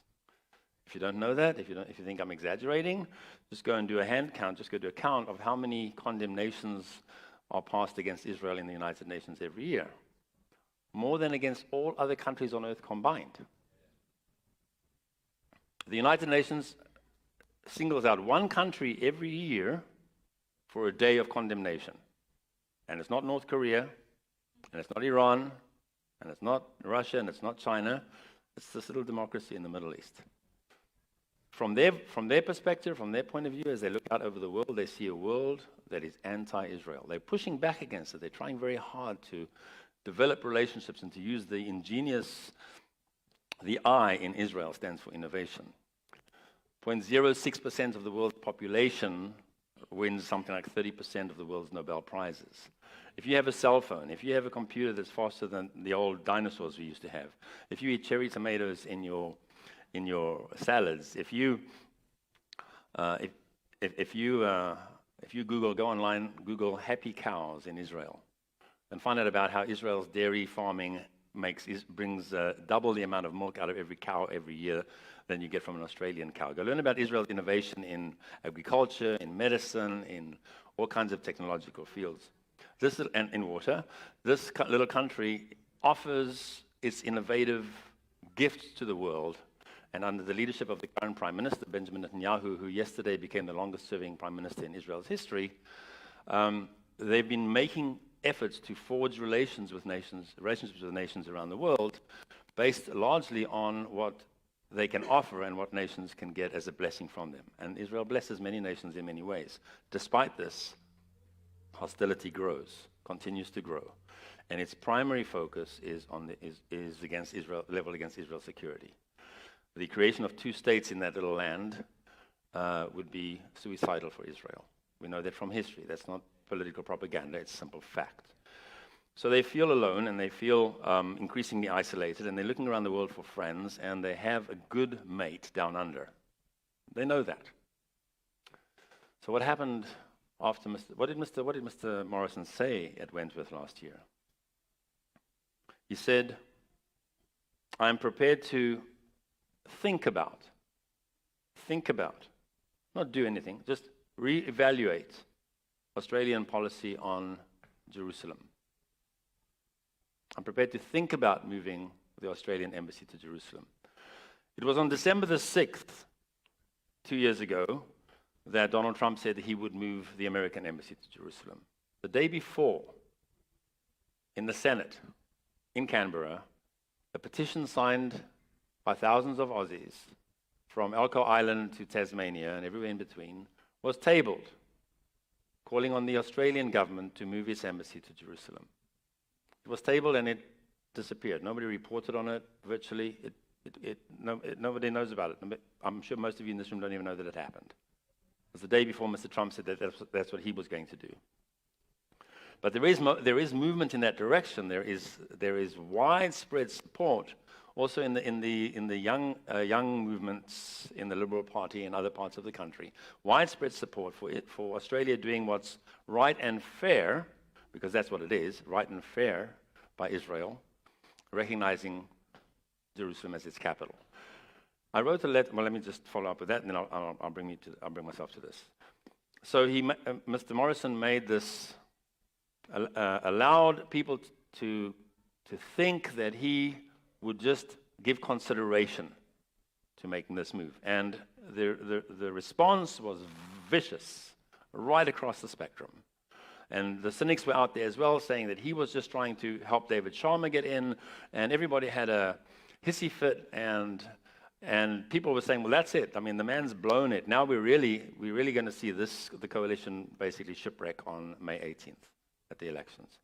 If you don't know that, if you think I'm exaggerating, just go and do a hand count, just go do a count of how many condemnations are passed against Israel in the United Nations every year. More than against all other countries on earth combined. The United Nations singles out one country every year for a day of condemnation. And it's not North Korea, and it's not Iran, and it's not Russia, and it's not China. It's this little democracy in the Middle East. From their perspective, from their point of view, as they look out over the world, they see a world that is anti-Israel. They're pushing back against it. They're trying very hard to develop relationships and to use the I in Israel stands for innovation. 0.06% of the world's population wins something like 30% of the world's Nobel Prizes. If you have a cell phone, if you have a computer that's faster than the old dinosaurs we used to have, if you eat cherry tomatoes in your salads, if you go online, Google happy cows in Israel, and find out about how Israel's dairy farming brings double the amount of milk out of every cow every year than you get from an Australian cow. Go learn about Israel's innovation in agriculture, in medicine, in all kinds of technological fields. And in water, this little country offers its innovative gifts to the world. And under the leadership of the current Prime Minister, Benjamin Netanyahu, who yesterday became the longest-serving Prime Minister in Israel's history, they've been making efforts to forge relationships with nations around the world, based largely on what they can offer and what nations can get as a blessing from them. And Israel blesses many nations in many ways. Despite this, hostility grows, continues to grow, and its primary focus is against Israel, leveled against Israel's security. The creation of two states in that little land would be suicidal for Israel. We know that from history. That's not political propaganda, it's simple fact. So they feel alone, and they feel increasingly isolated, and they're looking around the world for friends, and they have a good mate down under. They know that. So what happened after what did Mr. Morrison say at Wentworth last year? He said, "I'm prepared to think about, not do anything, just reevaluate Australian policy on Jerusalem. I'm prepared to think about moving the Australian embassy to Jerusalem." It was on December the 6th, 2 years ago, that Donald Trump said that he would move the American embassy to Jerusalem. The day before, in the Senate, in Canberra, a petition signed by thousands of Aussies from Elcho Island to Tasmania and everywhere in between was tabled, calling on the Australian government to move its embassy to Jerusalem. It was tabled and it disappeared. Nobody reported on it virtually. Nobody knows about it. I'm sure most of you in this room don't even know that it happened. It was the day before Mr. Trump said that that's what he was going to do. But there is movement in that direction. There is widespread support, also in the young movements in the Liberal Party and other parts of the country. Widespread support for Australia doing what's right and fair, because that's what it is, right and fair by Israel, recognizing Jerusalem as its capital. I wrote a letter. Well, let me just follow up with that, and then I'll bring myself to this. So Mr. Morrison made this, allowed people to think that he would just give consideration to making this move, and the response was vicious, right across the spectrum. And the cynics were out there as well, saying that he was just trying to help David Sharma get in, and everybody had a hissy fit, and people were saying, well, that's it. I mean, the man's blown it. Now we're really going to see the coalition basically shipwreck on May 18th at the elections.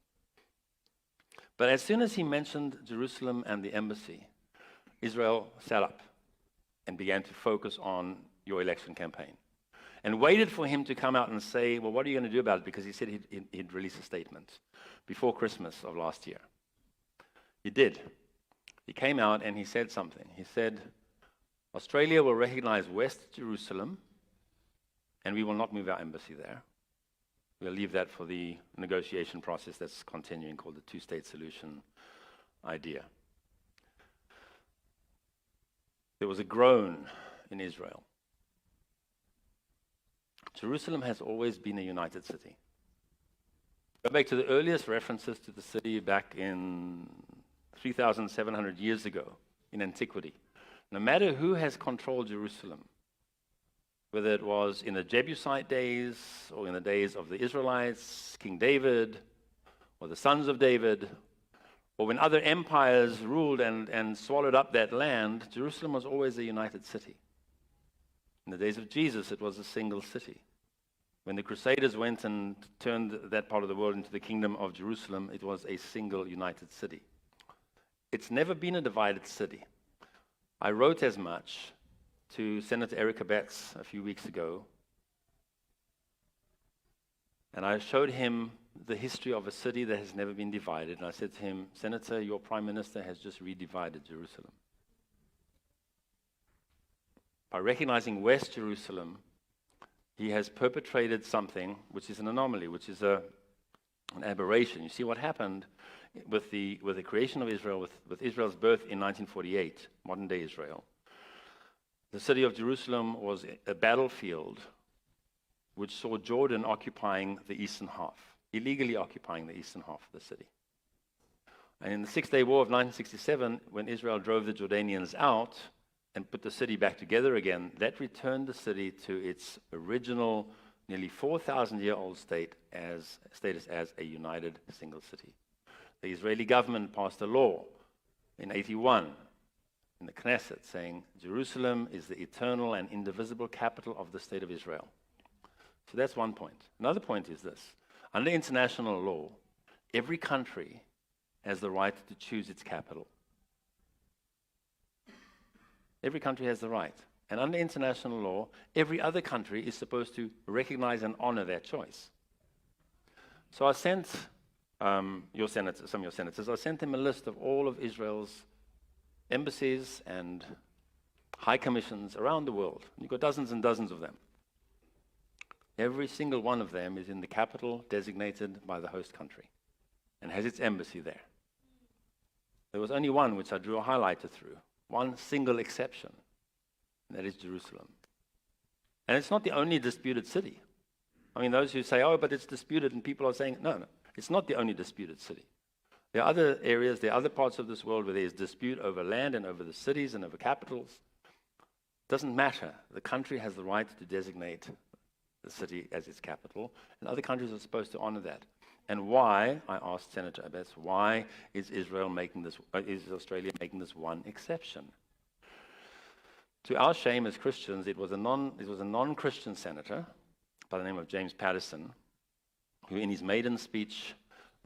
But as soon as he mentioned Jerusalem and the embassy, Israel sat up. and began to focus on your election campaign. And waited for him to come out and say, well, what are you going to do about it? Because he said he'd release a statement before Christmas of last year. He did. He came out and he said something. He said, Australia will recognize West Jerusalem, and we will not move our embassy there. We'll leave that for the negotiation process that's continuing, called the two-state solution idea. There was a groan in Israel. Jerusalem has always been a united city. Go back to the earliest references to the city back in 3,700 years ago in antiquity. No matter who has controlled Jerusalem, whether it was in the Jebusite days or in the days of the Israelites, King David, or the sons of David, or when other empires ruled and swallowed up that land, Jerusalem was always a united city. In the days of Jesus, it was a single city. When the Crusaders went and turned that part of the world into the kingdom of Jerusalem, it was a single united city. It's never been a divided city. I wrote as much to Senator Erica Betts a few weeks ago, and I showed him the history of a city that has never been divided. And I said to him, Senator, your prime minister has just redivided Jerusalem. By recognizing West Jerusalem, he has perpetrated something which is an anomaly, which is an aberration. You see what happened with the creation of Israel, with Israel's birth in 1948, modern-day Israel. The city of Jerusalem was a battlefield which saw Jordan occupying the eastern half, illegally occupying the eastern half of the city. And in the Six-Day War of 1967, when Israel drove the Jordanians out and put the city back together again, that returned the city to its original, nearly 4,000-year-old status as a united single city. The Israeli government passed a law in 1981 in the Knesset saying Jerusalem is the eternal and indivisible capital of the state of Israel. So that's one point. Another point is this. Under international law, every country has the right to choose its capital. Every country has the right. And under international law, every other country is supposed to recognize and honor that choice. So I sent some of your senators, I sent them a list of all of Israel's embassies and high commissions around the world. You've got dozens and dozens of them. Every single one of them is in the capital designated by the host country and has its embassy there. There was only one which I drew a highlighter through, one single exception, and that is Jerusalem. And it's not the only disputed city. I mean, those who say, oh, but it's disputed, and people are saying, no, it's not the only disputed city. There are other areas, there are other parts of this world where there is dispute over land and over the cities and over capitals. It doesn't matter. The country has the right to designate the city as its capital, and other countries are supposed to honor that. And why, I asked Senator Abbas, why is Australia making this one exception? To our shame as Christians, it was a non-Christian senator by the name of James Patterson, who in his maiden speech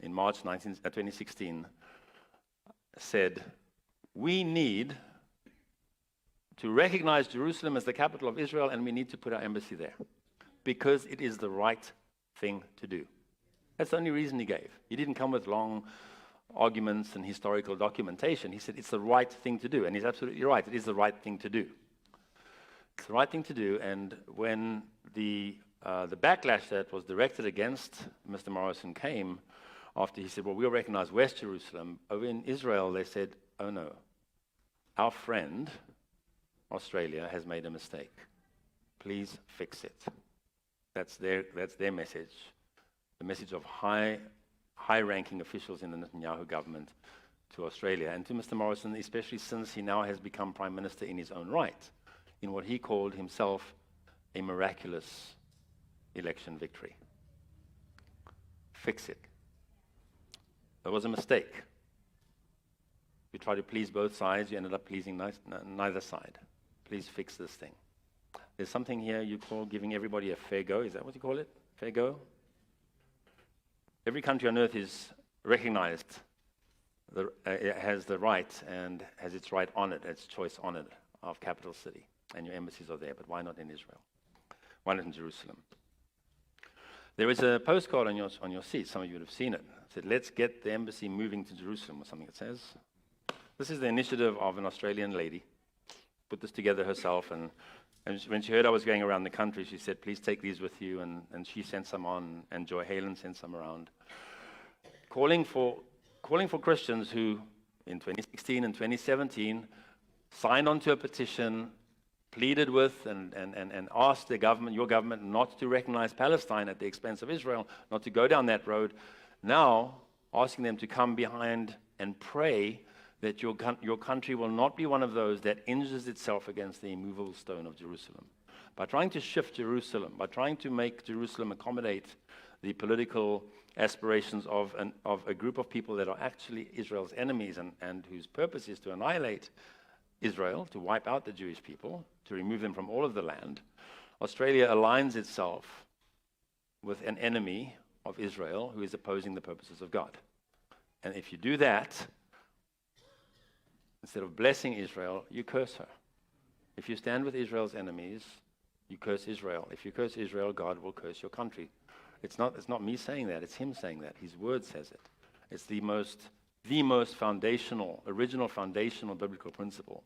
in March 2016 said, we need to recognize Jerusalem as the capital of Israel, and we need to put our embassy there because it is the right thing to do. That's the only reason he gave. He didn't come with long arguments and historical documentation. He said it's the right thing to do, and he's absolutely right. It is the right thing to do. It's the right thing to do, and when the backlash that was directed against Mr. Morrison came after he said, well, we'll recognize West Jerusalem, over in Israel they said, oh no, our friend, Australia, has made a mistake. Please fix it. That's their message. The message of high-ranking officials in the Netanyahu government to Australia and to Mr. Morrison, especially since he now has become prime minister in his own right, in what he called himself a miraculous election victory. Fix it. There was a mistake. You tried to please both sides, you ended up pleasing neither side. Please fix this thing. There's something here you call giving everybody a fair go. Is that what you call it? Fair go? Every country on earth is recognized, it has the right and has its right honored, its choice honored of capital city. and your embassies are there, but why not in Israel? Why not in Jerusalem? There is a postcard on your seat. Some of you would have seen it. It said, "Let's get the embassy moving to Jerusalem," or something it says. This is the initiative of an Australian lady. Put this together herself, and when she heard I was going around the country, she said, "Please take these with you," and she sent some on, and Joy Halen sent some around. Calling for Christians who, in 2016 and 2017, signed onto a petition, pleaded with and asked the government, your government, not to recognize Palestine at the expense of Israel, not to go down that road. Now, asking them to come behind and pray that your country will not be one of those that injures itself against the immovable stone of Jerusalem. By trying to shift Jerusalem, by trying to make Jerusalem accommodate the political aspirations of a group of people that are actually Israel's enemies and whose purpose is to annihilate Israel, to wipe out the Jewish people, to remove them from all of the land, Australia aligns itself with an enemy of Israel who is opposing the purposes of God. And if you do that, instead of blessing Israel, you curse her. If you stand with Israel's enemies, you curse Israel. If you curse Israel, God will curse your country. It's not me saying that, it's him saying that. His word says it. It's the most original foundational biblical principle.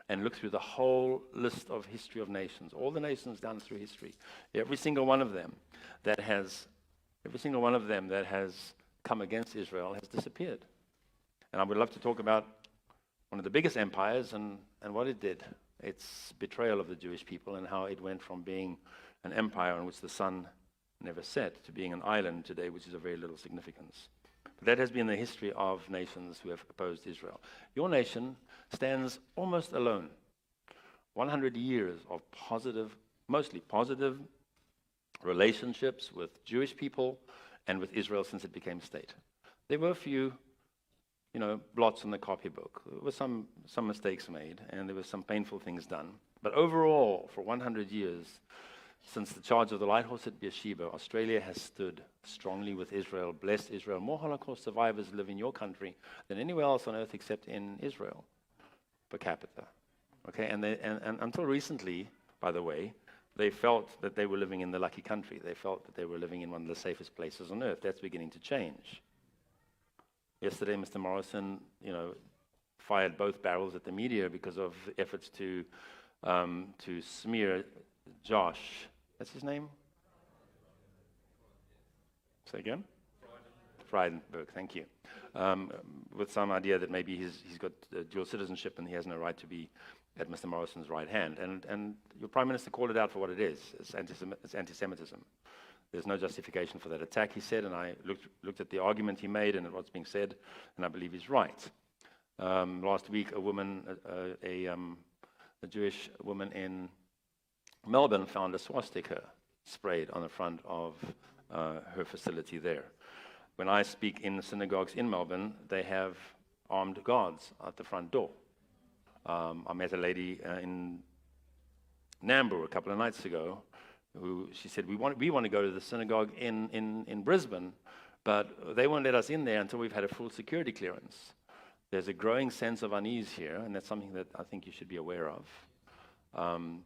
And look through the whole list of history of nations, all the nations down through history. Every single one of them that has come against Israel has disappeared. And I would love to talk about one of the biggest empires and what it did. Its betrayal of the Jewish people and how it went from being an empire on which the sun never set to being an island today, which is of very little significance. But that has been the history of nations who have opposed Israel. Your nation stands almost alone. 100 years of mostly positive relationships with Jewish people and with Israel since it became state. There were a few, blots in the copybook. There were some mistakes made, and there were some painful things done. But overall, for 100 years, since the charge of the light horse at Beersheba, Australia has stood strongly with Israel, blessed Israel. More Holocaust survivors live in your country than anywhere else on earth except in Israel, per capita. Okay, and until recently, by the way, they felt that they were living in the lucky country. They felt that they were living in one of the safest places on earth. That's beginning to change. Yesterday, Mr. Morrison, fired both barrels at the media because of efforts to smear Josh. That's his name? Say again? Frydenberg, thank you. With some idea that maybe he's got dual citizenship and he has no right to be at Mr. Morrison's right hand. And your Prime Minister called it out for what it is. It's anti-Semitism. There's no justification for that attack, he said, and I looked at the argument he made and at what's being said, and I believe he's right. Last week, a Jewish woman in Melbourne found a swastika sprayed on the front of her facility there. When I speak in synagogues in Melbourne, they have armed guards at the front door. I met a lady in Nambour a couple of nights ago who she said, we want to go to the synagogue in Brisbane, but they won't let us in there until we've had a full security clearance. There's a growing sense of unease here, and that's something that I think you should be aware of.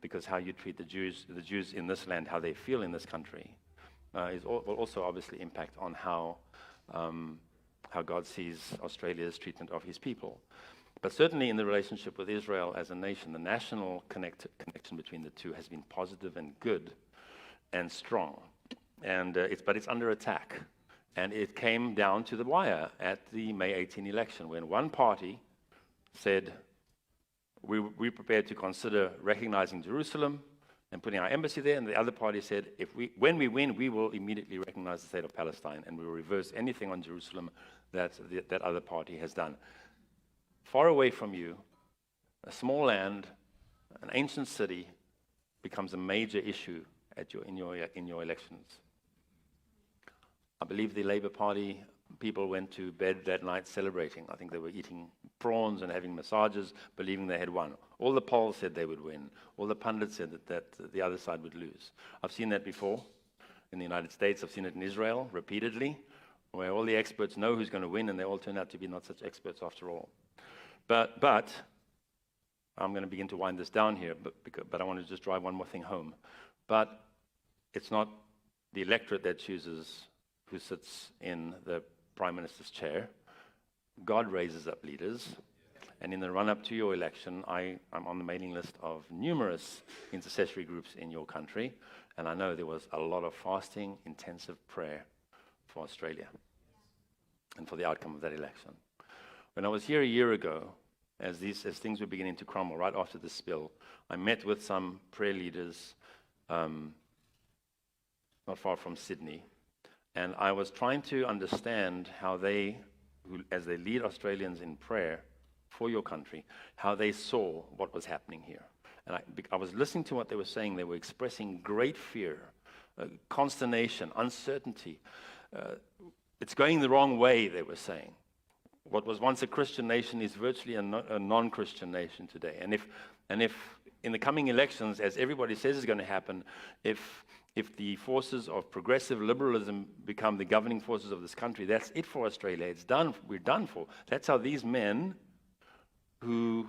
Because how you treat the Jews in this land, how they feel in this country, will also obviously impact on how God sees Australia's treatment of his people. But certainly in the relationship with Israel as a nation, the national connection between the two has been positive and good and strong. And it's under attack. And it came down to the wire at the May 18 election when one party said, we're prepared to consider recognizing Jerusalem and putting our embassy there, and the other party said, when we win, we will immediately recognize the state of Palestine, and we will reverse anything on Jerusalem that other party has done. Far away from you, a small land, an ancient city, becomes a major issue in your elections. I believe the Labour Party people went to bed that night celebrating. I think they were eating prawns and having massages, believing they had won. All the polls said they would win. All the pundits said that the other side would lose. I've seen that before in the United States. I've seen it in Israel repeatedly, where all the experts know who's going to win, and they all turn out to be not such experts after all. But I'm going to begin to wind this down here, but I want to just drive one more thing home. But it's not the electorate that chooses who sits in the Prime Minister's chair. God raises up leaders. And in the run-up to your election, I'm on the mailing list of numerous intercessory groups in your country. And I know there was a lot of fasting, intensive prayer for Australia and for the outcome of that election. When I was here a year ago, as things were beginning to crumble right after the spill, I met with some prayer leaders not far from Sydney. And I was trying to understand how they, as they lead Australians in prayer for your country, how they saw what was happening here. And I was listening to what they were saying. They were expressing great fear, consternation, uncertainty. It's going the wrong way, they were saying. What was once a Christian nation is virtually a non-Christian nation today. And if in the coming elections, as everybody says is going to happen, if the forces of progressive liberalism become the governing forces of this country, that's it for Australia. It's done. We're done for. That's how these men who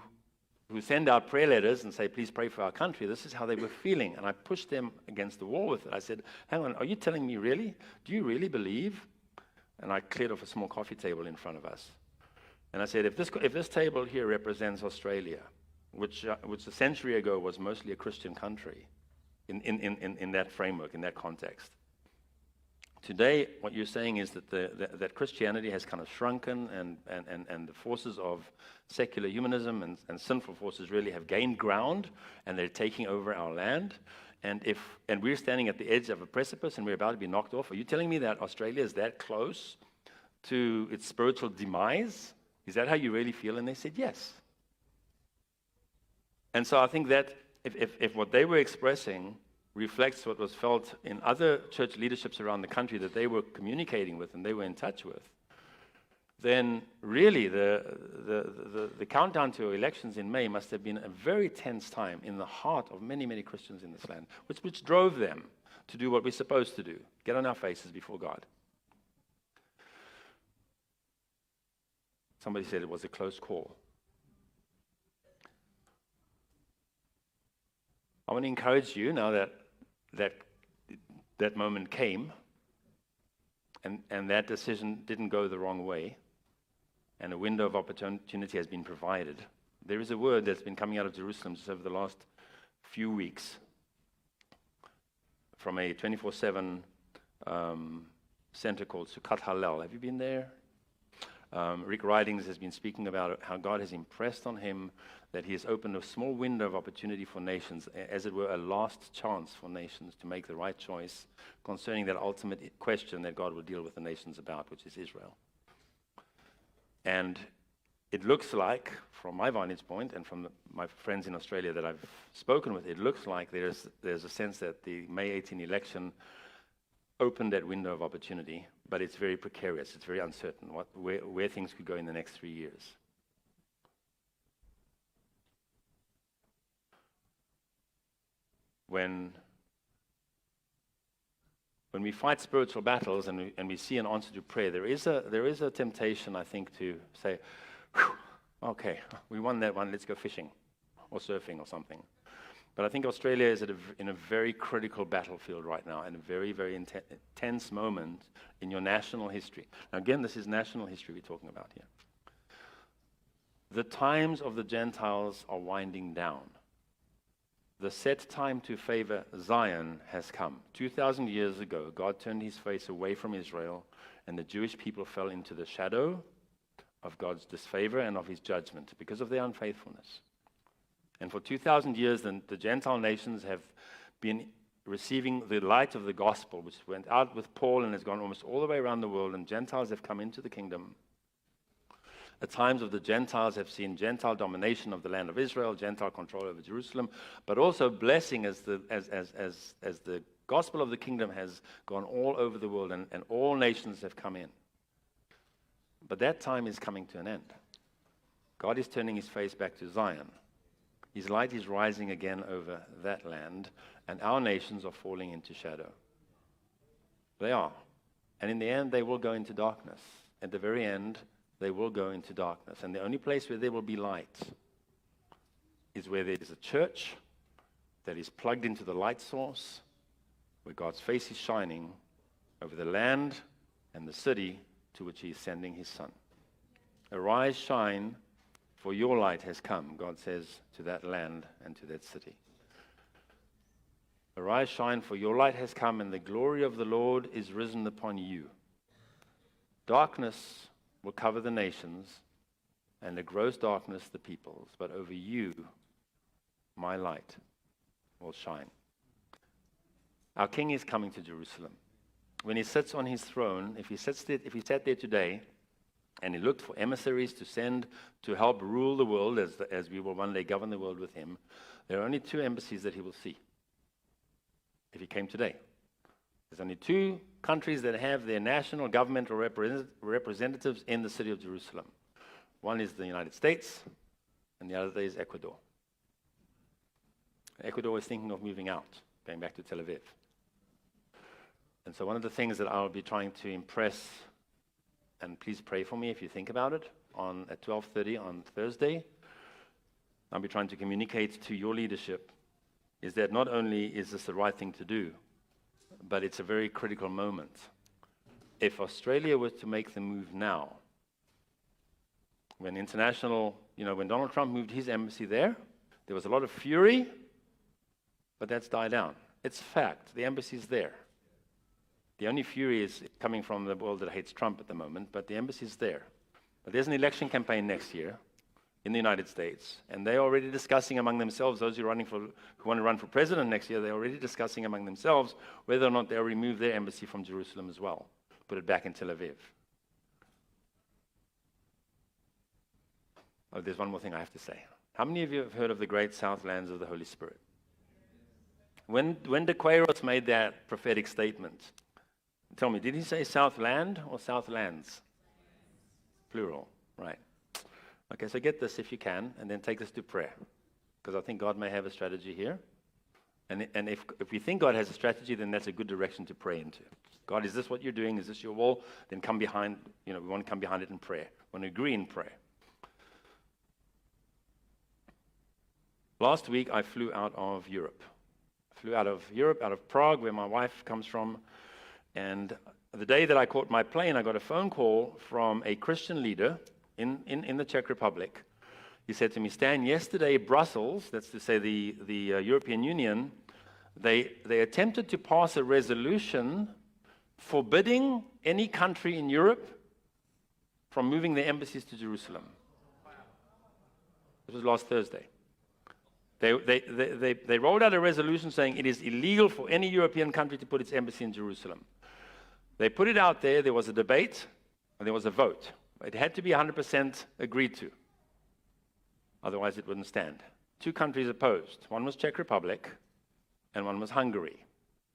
send out prayer letters and say, please pray for our country, this is how they were feeling. And I pushed them against the wall with it. I said, hang on, are you telling me really? Do you really believe? And I cleared off a small coffee table in front of us. And I said, if this table here represents Australia, which a century ago was mostly a Christian country, in that framework, in that context. Today, what you're saying is that that Christianity has kind of shrunken, and the forces of secular humanism and sinful forces really have gained ground, and they're taking over our land. And we're standing at the edge of a precipice, and we're about to be knocked off. Are you telling me that Australia is that close to its spiritual demise? Is that how you really feel? And they said yes. And so I think that if what they were expressing reflects what was felt in other church leaderships around the country that they were communicating with and they were in touch with, then really the countdown to elections in May must have been a very tense time in the heart of many, many Christians in this land, which drove them to do what we're supposed to do, get on our faces before God. Somebody said it was a close call. I want to encourage you now that moment came and that decision didn't go the wrong way and a window of opportunity has been provided. There is a word that's been coming out of Jerusalem just over the last few weeks from a 24/7 center called Sukkot Hallel. Have you been there? Rick Ridings has been speaking about how God has impressed on him that he has opened a small window of opportunity for nations, as it were a last chance for nations to make the right choice concerning that ultimate question that God will deal with the nations about, which is Israel. And it looks like, from my vantage point and from my friends in Australia that I've spoken with, it looks like there's a sense that the May 18 election opened that window of opportunity, but it's very precarious, it's very uncertain where things could go in the next 3 years. When we fight spiritual battles and we see an answer to prayer, there is a temptation, I think, to say, okay, we won that one, let's go fishing or surfing or something. But I think Australia is in a very critical battlefield right now, and a very, very intense moment in your national history. Now, again, this is national history we're talking about here. The times of the Gentiles are winding down. The set time to favor Zion has come. 2,000 years ago, God turned his face away from Israel, and the Jewish people fell into the shadow of God's disfavor and of his judgment because of their unfaithfulness. And for 2,000 years, the Gentile nations have been receiving the light of the gospel, which went out with Paul and has gone almost all the way around the world, and Gentiles have come into the kingdom. The times of the Gentiles have seen Gentile domination of the land of Israel, Gentile control over Jerusalem, but also blessing as the gospel of the kingdom has gone all over the world, and all nations have come in. But that time is coming to an end. God is turning his face back to Zion. His light is rising again over that land, and our nations are falling into shadow. They are. And in the end, they will go into darkness. At the very end, they will go into darkness. And the only place where there will be light is where there is a church that is plugged into the light source, where God's face is shining over the land and the city to which he is sending his Son. Arise, shine, for your light has come, God says to that land and to that city. Arise, shine, for your light has come, and the glory of the Lord is risen upon you. Darkness will cover the nations, and a gross darkness the peoples, but over you my light will shine. Our King is coming to Jerusalem. When he sits on his throne, if he sat there today, and he looked for emissaries to send to help rule the world as we will one day govern the world with him, there are only 2 embassies that he will see if he came today. There's only 2 countries that have their national governmental representatives in the city of Jerusalem. One is the United States, and the other is Ecuador. Ecuador is thinking of moving out, going back to Tel Aviv. And so one of the things that I'll be trying to impress, and please pray for me if you think about it, at 12:30 on Thursday, I'll be trying to communicate to your leadership, is that not only is this the right thing to do, but it's a very critical moment. If Australia was to make the move now, when when Donald Trump moved his embassy there was a lot of fury, but that's died down. It's fact. The embassy's there. The only fury is coming from the world that hates Trump at the moment, but the embassy's there. But there's an election campaign next year in the United States, and they're already discussing among themselves, those who want to run for president next year, they're already discussing among themselves whether or not they'll remove their embassy from Jerusalem as well, put it back in Tel Aviv. Oh, there's one more thing I have to say. How many of you have heard of the great Southlands of the Holy Spirit? When De Queiroz made that prophetic statement, tell me, did he say Southland or Southlands? Plural, right. Okay, so get this if you can, and then take this to prayer, because I think God may have a strategy here. And if we think God has a strategy, then that's a good direction to pray into. God, is this what you're doing? Is this your will? Then come behind, we want to come behind it in prayer. We want to agree in prayer. Last week, I flew out of Europe. Out of Prague, where my wife comes from. And the day that I caught my plane, I got a phone call from a Christian leader in the Czech Republic. He said to me, Stan, yesterday Brussels, that's to say the European Union, they attempted to pass a resolution forbidding any country in Europe from moving their embassies to Jerusalem. This was last Thursday. They rolled out a resolution saying it is illegal for any European country to put its embassy in Jerusalem. They put it out there was a debate, and there was a vote. It had to be 100% agreed to. Otherwise, it wouldn't stand. 2 countries opposed. One was Czech Republic, and one was Hungary.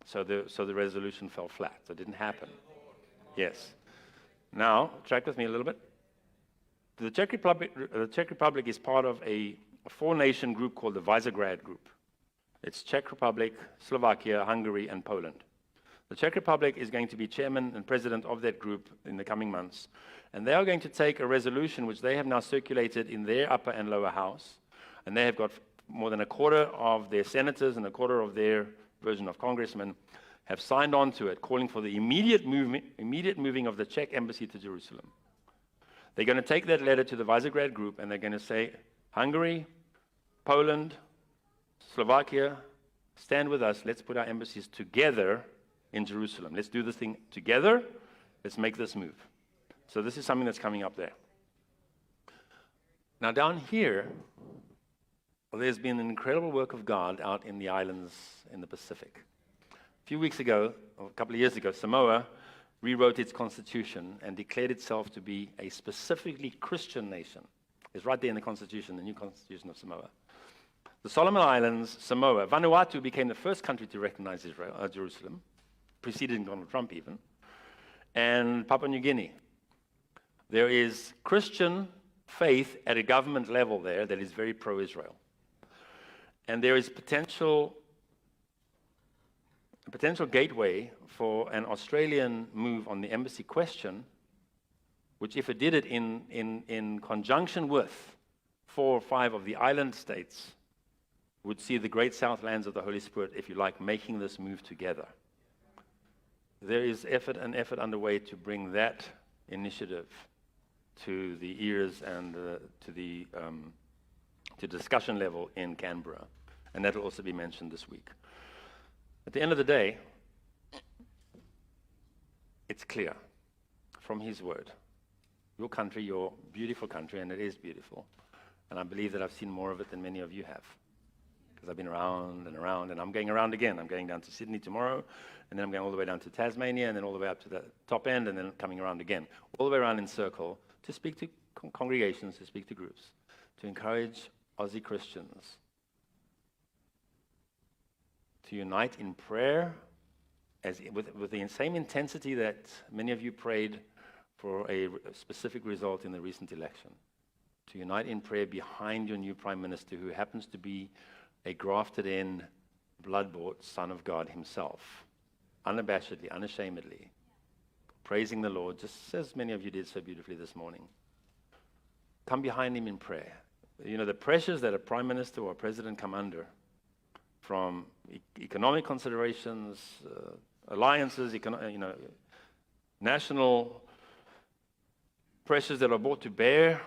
So the resolution fell flat. So it didn't happen. Yes. Now, track with me a little bit. The Czech Republic is part of a 4-nation group called the Vizag group. It's Czech Republic, Slovakia, Hungary, and Poland. The Czech Republic is going to be chairman and president of that group in the coming months. And they are going to take a resolution which they have now circulated in their upper and lower house. And they have got more than a quarter of their senators and a quarter of their version of congressmen have signed on to it, calling for the immediate moving of the Czech embassy to Jerusalem. They're going to take that letter to the Vizag group, and they're going to say, Hungary, Poland, Slovakia, stand with us. Let's put our embassies together in Jerusalem. Let's do this thing together. Let's make this move. So this is something that's coming up there. Now down here, there's been an incredible work of God out in the islands in the Pacific. A few weeks ago, or a couple of years ago, Samoa rewrote its constitution and declared itself to be a specifically Christian nation. It's right there in the constitution, the new constitution of Samoa. The Solomon Islands, Samoa, Vanuatu became the first country to recognize Jerusalem, preceding Donald Trump even, and Papua New Guinea. There is Christian faith at a government level there that is very pro-Israel. And there is a potential gateway for an Australian move on the embassy question, which if it did it in conjunction with 4 or 5 of the island states would see the great southlands of the Holy Spirit, if you like, making this move together. There is an effort underway to bring that initiative to the ears and to discussion level in Canberra. And that will also be mentioned this week. At the end of the day, it's clear from His word. Your country, your beautiful country, and it is beautiful. And I believe that I've seen more of it than many of you have. Because I've been around and around, and I'm going around again. I'm going down to Sydney tomorrow, and then I'm going all the way down to Tasmania, and then all the way up to the top end, and then coming around again. All the way around in circle to speak to congregations, to speak to groups, to encourage Aussie Christians to unite in prayer with the same intensity that many of you prayed for a specific result in the recent election. To unite in prayer behind your new Prime Minister, who happens to be a grafted-in, blood-bought Son of God Himself, unabashedly, unashamedly, praising the Lord, just as many of you did so beautifully this morning. Come behind Him in prayer. You know, the pressures that a Prime Minister or a President come under from economic considerations, alliances, national pressures that are brought to bear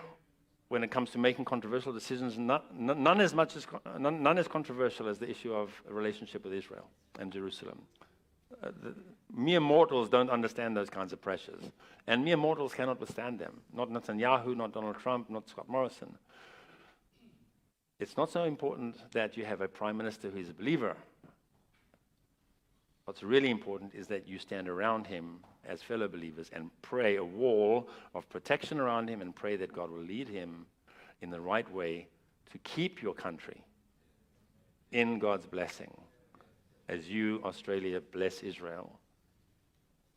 when it comes to making controversial decisions, none as controversial as the issue of a relationship with Israel and Jerusalem. Mere mortals don't understand those kinds of pressures, and mere mortals cannot withstand them. Not Netanyahu, not Donald Trump, not Scott Morrison. It's not so important that you have a Prime Minister who is a believer. What's really important is that you stand around him as fellow believers and pray a wall of protection around him, and pray that God will lead him in the right way to keep your country in God's blessing, as you, Australia, bless Israel,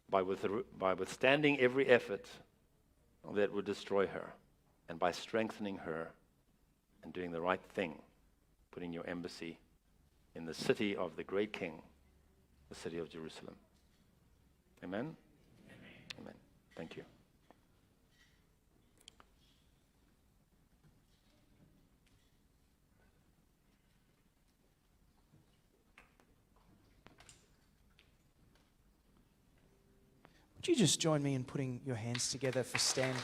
by withstanding every effort that would destroy her, and by strengthening her and doing the right thing, putting your embassy in the city of the great King, the city of Jerusalem. Amen? Amen. Amen. Thank you. Would you just join me in putting your hands together for Stan?